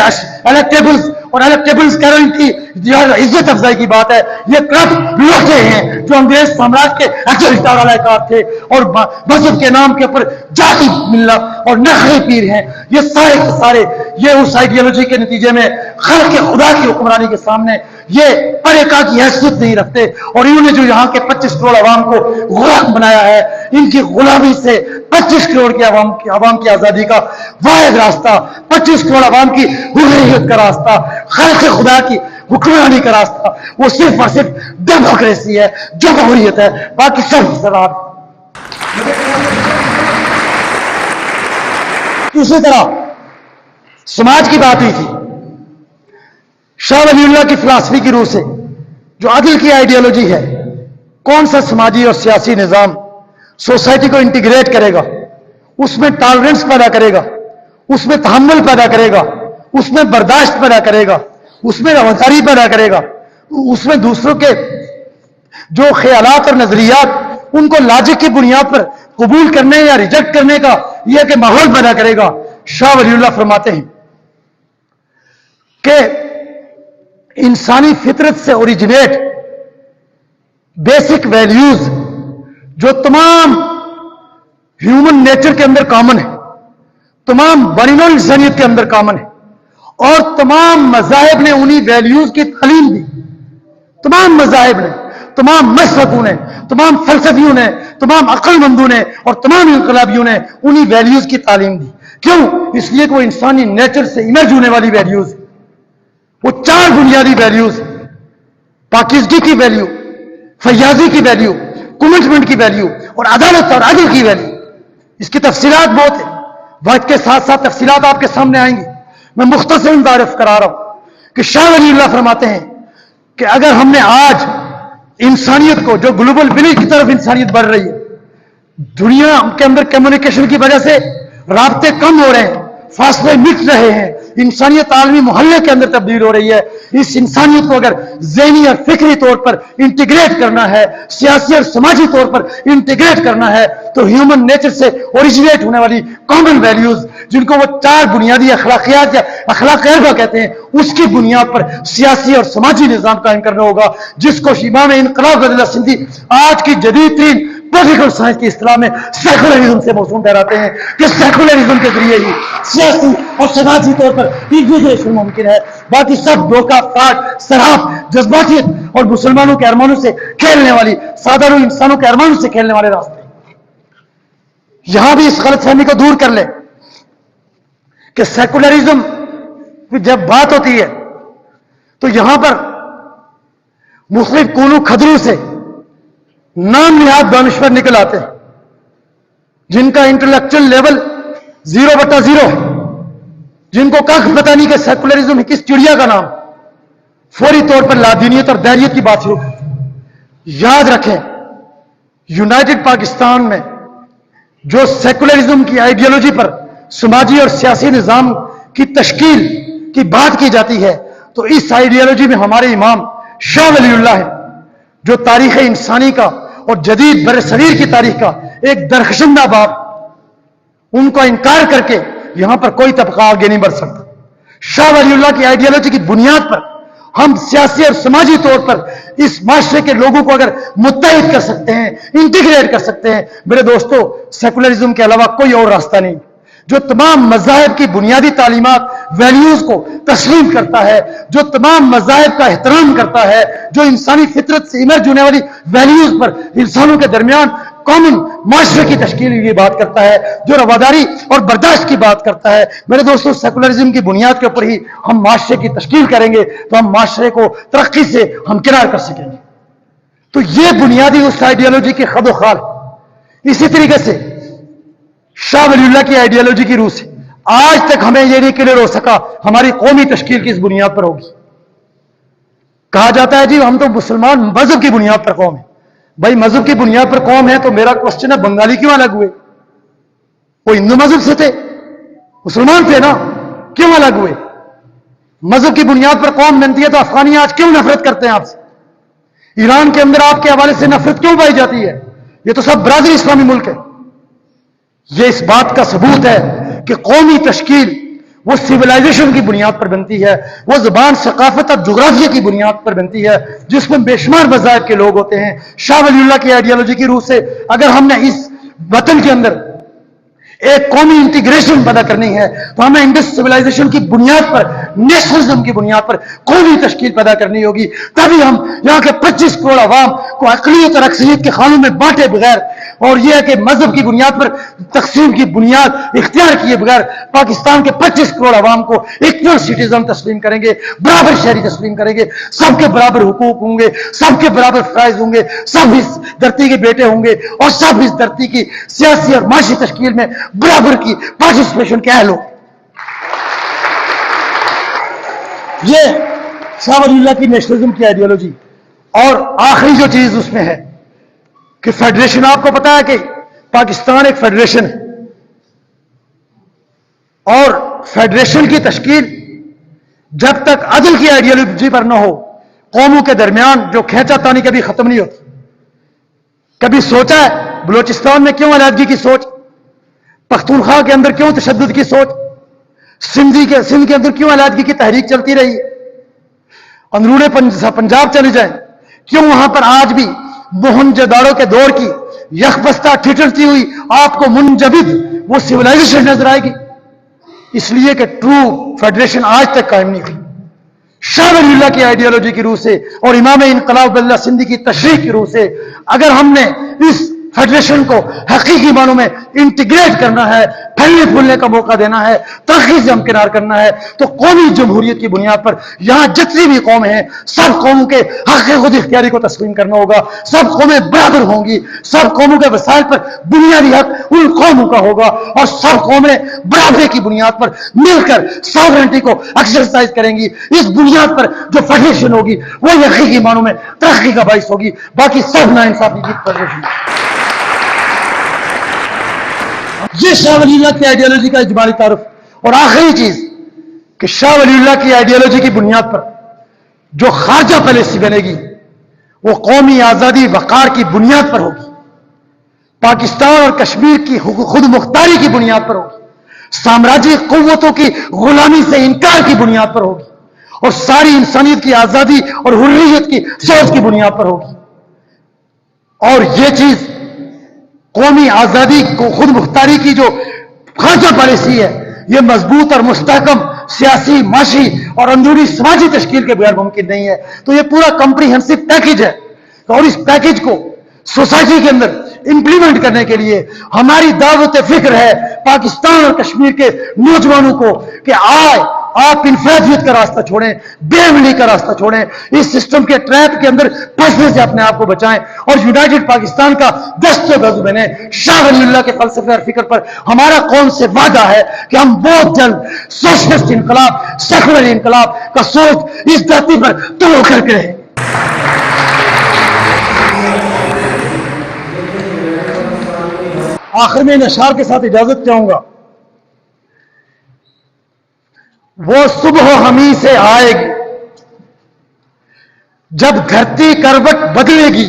[SPEAKER 1] الیکٹیبلز اور الیکٹیبلز کیرن کی عزت افزائی کی بات ہے، یہ کب لوٹے ہیں جو انگریز سامراج کے اجلدار علیکار تھے اور مذہب کے نام کے اوپر جاتی ملت اور نخری پیر ہیں. یہ سارے کے سارے یہ اس آئیڈیالوجی کے نتیجے میں خلق خدا کی حکمرانی کے سامنے یہ پریکا کی حیثیت نہیں رکھتے، اور انہوں نے جو یہاں کے 25 کروڑ عوام کو غلام بنایا ہے، ان کی غلامی سے 25 کروڑ کی عوام کی آزادی کا واحد راستہ، 25 کروڑ عوام کی حریت کا راستہ، خلق خدا کی حکمرانی کا راستہ وہ صرف اور صرف ڈیموکریسی ہے، جمہوریت ہے، باقی سب سراب. اسی طرح سماج کی بات ہوئی تھی. شاہ ولی اللہ کی فلسفی کی روح سے جو عدل کی آئیڈیالوجی ہے، کون سا سماجی اور سیاسی نظام سوسائٹی کو انٹیگریٹ کرے گا، اس میں ٹالرنس پیدا کرے گا، اس میں تحمل پیدا کرے گا، اس میں برداشت پیدا کرے گا، اس میں رواداری پیدا کرے گا، اس میں دوسروں کے جو خیالات اور نظریات ان کو لاجک کی بنیاد پر قبول کرنے یا ریجیکٹ کرنے کا یہ کہ ماحول پیدا کرے گا. شاہ ولی اللہ فرماتے ہیں کہ انسانی فطرت سے اوریجنیٹ بیسک ویلیوز جو تمام ہیومن نیچر کے اندر کامن ہے، تمام بنی انسانیت کے اندر کامن ہے، اور تمام مذاہب نے انہی ویلیوز کی تعلیم دی. تمام مذاہب نے، تمام مسلکوں نے، تمام فلسفیوں نے، تمام عقل مندوں نے اور تمام انقلابیوں نے انہی ویلیوز کی تعلیم دی. کیوں؟ اس لیے کہ وہ انسانی نیچر سے ایمرج ہونے والی ویلیوز، وہ 4 بنیادی ویلیوز، پاکیزگی کی ویلیو، فیاضی کی ویلیو، کمٹمنٹ کی ویلیو اور عدالت اور عدل کی ویلیو. اس کی تفصیلات بہت ہیں، وقت کے ساتھ ساتھ تفصیلات آپ کے سامنے آئیں گی. میں مختصر تعارف کرا رہا ہوں کہ شاہ ولی اللہ فرماتے ہیں کہ اگر ہم نے آج انسانیت کو، جو گلوبل ولیج کی طرف انسانیت بڑھ رہی ہے، دنیا کے اندر کمیونیکیشن کی وجہ سے رابطے کم ہو رہے ہیں، فاصلے مٹ رہے ہیں، انسانیت عالمی محلے کے اندر تبدیل ہو رہی ہے. اس انسانیت کو اگر ذہنی اور فکری طور پر انٹیگریٹ کرنا ہے، سیاسی اور سماجی طور پر انٹیگریٹ کرنا ہے، تو ہیومن نیچر سے اوریجنیٹ ہونے والی کامن ویلیوز، جن کو وہ 4 بنیادی اخلاقیات یا اخلاق اربع کہتے ہیں، اس کی بنیاد پر سیاسی اور سماجی نظام قائم کرنا ہوگا، جس کو امام انقلاب عبید اللہ سندھی آج کی جدید ترین پولیٹیکل سائنس کی اصطلاح میں سیکولرزم سے موسوم ٹھہراتے ہیں کہ سیکولرزم کے ذریعے ہی سیاسی اور سماجی طور پر انٹیگریشن ممکن ہے. باقی سب دھوکہ فراڈ، سراب، جذباتیت اور مسلمانوں کے ارمانوں سے کھیلنے والی، سادہ روح انسانوں کے ارمانوں سے کھیلنے والے راستے. یہاں بھی اس غلط فہمی کو دور کر لیں کہ سیکولرزم کی جب بات ہوتی ہے تو یہاں پر مختلف کونوں خدروں سے نام نہاد دانشور نکل آتے ہیں جن کا انٹلیکچل لیول 0/0 ہے، جن کو کخ پتہ نہیں کہ سیکولرزم کس چڑیا کا نام. فوری طور پر لادینیت اور دیریت کی بات شروع کرتے ہیں. یاد رکھیں، یونائٹڈ پاکستان میں جو سیکولرزم کی آئیڈیالوجی پر سماجی اور سیاسی نظام کی تشکیل کی بات کی جاتی ہے، تو اس آئیڈیالوجی میں ہمارے امام شاہ ولی اللہ ہے، جو تاریخ انسانی کا اور جدید برصغیر کی تاریخ کا ایک درخشندہ باب، ان کو انکار کر کے یہاں پر کوئی طبقہ آگے نہیں بڑھ سکتا. شاہ ولی اللہ کی آئیڈیالوجی کی بنیاد پر ہم سیاسی اور سماجی طور پر اس معاشرے کے لوگوں کو اگر متحد کر سکتے ہیں، انٹیگریٹ کر سکتے ہیں، میرے دوستو سیکولرزم کے علاوہ کوئی اور راستہ نہیں، جو تمام مذاہب کی بنیادی تعلیمات ویلیوز کو تسلیم کرتا ہے، جو تمام مذاہب کا احترام کرتا ہے، جو انسانی فطرت سے ایمرج ہونے والی ویلیوز پر انسانوں کے درمیان کامن معاشرے کی تشکیل کی بات کرتا ہے، جو رواداری اور برداشت کی بات کرتا ہے، میرے دوستوں سیکولرزم کی بنیاد کے اوپر ہی ہم معاشرے کی تشکیل کریں گے تو ہم معاشرے کو ترقی سے ہمکنار کر سکیں گے۔ تو یہ بنیادی اس آئیڈیالوجی کی خد و خال۔ اسی طریقے سے شاہ ولی اللہ کی آئیڈیالوجی کی روح سے آج تک ہمیں یہ نہیں کلیئر ہو سکا ہماری قومی تشکیل کی اس بنیاد پر ہوگی۔ کہا جاتا ہے جی ہم تو مسلمان مذہب کی بنیاد پر قوم ہے۔ بھائی مذہب کی بنیاد پر قوم ہے تو میرا کوشچن ہے بنگالی کیوں الگ ہوئے؟ وہ ہندو مذہب سے تھے، مسلمان تھے نا، کیوں الگ ہوئے؟ مذہب کی بنیاد پر قوم بنتی ہے تو افغانی آج کیوں نفرت کرتے ہیں آپ سے؟ ایران کے اندر آپ کے حوالے سے نفرت کیوں پائی جاتی ہے؟ یہ تو سب برادری اسلامی ملک ہے۔ یہ اس بات کا ثبوت ہے کہ قومی تشکیل وہ سیولائزیشن کی بنیاد پر بنتی ہے، وہ زبان، ثقافت اور جغرافیہ کی بنیاد پر بنتی ہے، جس میں بے شمار مذاہب کے لوگ ہوتے ہیں۔ شاہ ولی اللہ کی آئیڈیالوجی کی روح سے اگر ہم نے اس وطن کے اندر ایک قومی انٹیگریشن پیدا کرنی ہے تو ہمیں انڈس سیولائزیشن کی بنیاد پر، نیشنلزم کی بنیاد پر قومی تشکیل پیدا کرنی ہوگی، تبھی ہم یہاں کے 25 کروڑ عوام کو اقلیت اور اکثریت کے خانوں میں بانٹے بغیر، اور یہ ہے کہ مذہب کی بنیاد پر تقسیم کی بنیاد اختیار کیے بغیر پاکستان کے 25 کروڑ عوام کو اکول سٹیزن تسلیم کریں گے، برابر شہری تسلیم کریں گے، سب کے برابر حقوق ہوں گے، سب کے برابر فرائض ہوں گے، سب اس دھرتی کے بیٹے ہوں گے، اور سب اس دھرتی کی سیاسی اور معاشی تشکیل میں برابر کی پارٹیسپیشن کے اہل ہو۔ یہ شاہ ولی اللہ کی نیشنلزم کی آئیڈیالوجی۔ اور آخری جو چیز اس میں ہے کہ فیڈریشن، آپ کو پتا ہے کہ پاکستان ایک فیڈریشن ہے، اور فیڈریشن کی تشکیل جب تک عدل کی آئیڈیالوجی پر نہ ہو، قوموں کے درمیان جو کھینچا تانی کبھی ختم نہیں ہوتی۔ کبھی سوچا ہے بلوچستان میں کیوں علیحدگی کی سوچ؟ پختونخوا کے اندر کیوں تشدد کی سوچ؟ سندھ کے اندر کیوں علیحدگی کی تحریک چلتی رہی؟ اندرون پنجاب چلے جائیں، کیوں وہاں پر آج بھی موہنجودڑو کے دور کی یکبستہ ٹھٹرتی ہوئی آپ کو منجمد وہ سیولائزیشن نظر آئے گی؟ اس لیے کہ ٹرو فیڈریشن آج تک قائم نہیں ہوئی۔ شاہ ولی اللہ کی آئیڈیالوجی کی روح سے اور امام انقلاب اللہ سندھی کی تشریح کی روح سے اگر ہم نے اس فیڈریشن کو حقیقی معنوں میں انٹیگریٹ کرنا ہے، پھلنے پھولنے کا موقع دینا ہے، ترقی سے ہمکنار کرنا ہے، تو قومی جمہوریت کی بنیاد پر یہاں جتنی بھی قومیں ہیں سب قوموں کے حق خود اختیاری کو تسلیم کرنا ہوگا، سب قومیں برابر ہوں گی، سب قوموں کے وسائل پر بنیادی حق ان قوموں کا ہوگا، اور سب قومیں برابری کی بنیاد پر مل کر ساورنٹی کو ایکسرسائز کریں گی۔ اس بنیاد پر جو فیڈریشن ہوگی وہ حقیقی معنوں میں ترقی کا باعث ہوگی، باقی سب ناانصافی کی فیڈریشن۔ یہ شاہ ولی اللہ کی آئیڈیالوجی کا اجمالی تعارف۔ اور آخری چیز کہ شاہ ولی اللہ کی آئیڈیالوجی کی بنیاد پر جو خارجہ پالیسی بنے گی وہ قومی آزادی وقار کی بنیاد پر ہوگی، پاکستان اور کشمیر کی خود مختاری کی بنیاد پر ہوگی، سامراجی قوتوں کی غلامی سے انکار کی بنیاد پر ہوگی، اور ساری انسانیت کی آزادی اور حریت کی سوچ کی بنیاد پر ہوگی۔ اور یہ چیز قومی آزادی کو خود مختاری کی جو خارجہ پالیسی ہے یہ مضبوط اور مستحکم سیاسی، معاشی اور اندرونی سماجی تشکیل کے بغیر ممکن نہیں ہے۔ تو یہ پورا کمپریہنسو پیکج ہے، اور اس پیکج کو سوسائٹی کے اندر امپلیمنٹ کرنے کے لیے ہماری دعوت فکر ہے پاکستان اور کشمیر کے نوجوانوں کو کہ آئے آپ انفرادیت کا راستہ چھوڑیں، بے عملی کا راستہ چھوڑیں، اس سسٹم کے ٹریپ کے اندر پھنسنے سے اپنے آپ کو بچائیں، اور یونائٹڈ پاکستان کا دست و گز بنیں۔ شاہ ولی اللہ کے فلسفے اور فکر پر ہمارا قوم سے وعدہ ہے کہ ہم بہت جلد سوشلسٹ انقلاب، سیکولر انقلاب کا سوچ اس دھرتی پر طلوع کر کے رہے۔ آخر میں ان اشعار کے ساتھ اجازت چاہوں گا۔ وہ صبح ہمیں سے آئے گی جب دھرتی کروٹ بدلے گی،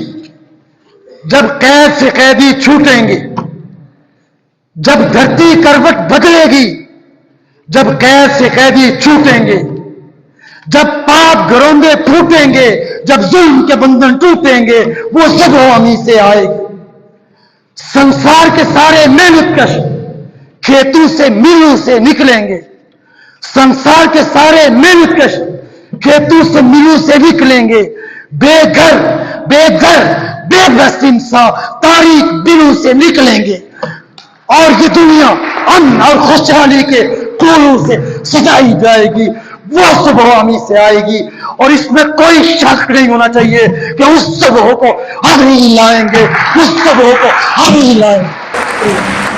[SPEAKER 1] جب قید سے قیدی چھوٹیں گے، جب دھرتی کروٹ بدلے گی، جب قید سے قیدی چھوٹیں گے، جب پاک گروندے پھوٹیں گے، جب ظلم کے بندھن ٹوٹیں گے، وہ سب ہمی سے آئے گی۔ سنسار کے سارے محنت کش کھیتوں سے میلوں سے نکلیں گے، سنسار کے سارے محنت کش کھیتوں سے میلوں سے نکلیں گے، بے گھر بے بس انسان تاریخ دلوں سے نکلیں گے، اور یہ دنیا امن اور خوشحالی کے پھولوں سے سجائی جائے گی، وہ صبح ہمیں سے آئے گی، اور اس میں کوئی شک نہیں ہونا چاہیے کہ اس صبح کو ہم ہی لائیں گے، اس صبح کو ہم ہی لائیں گے۔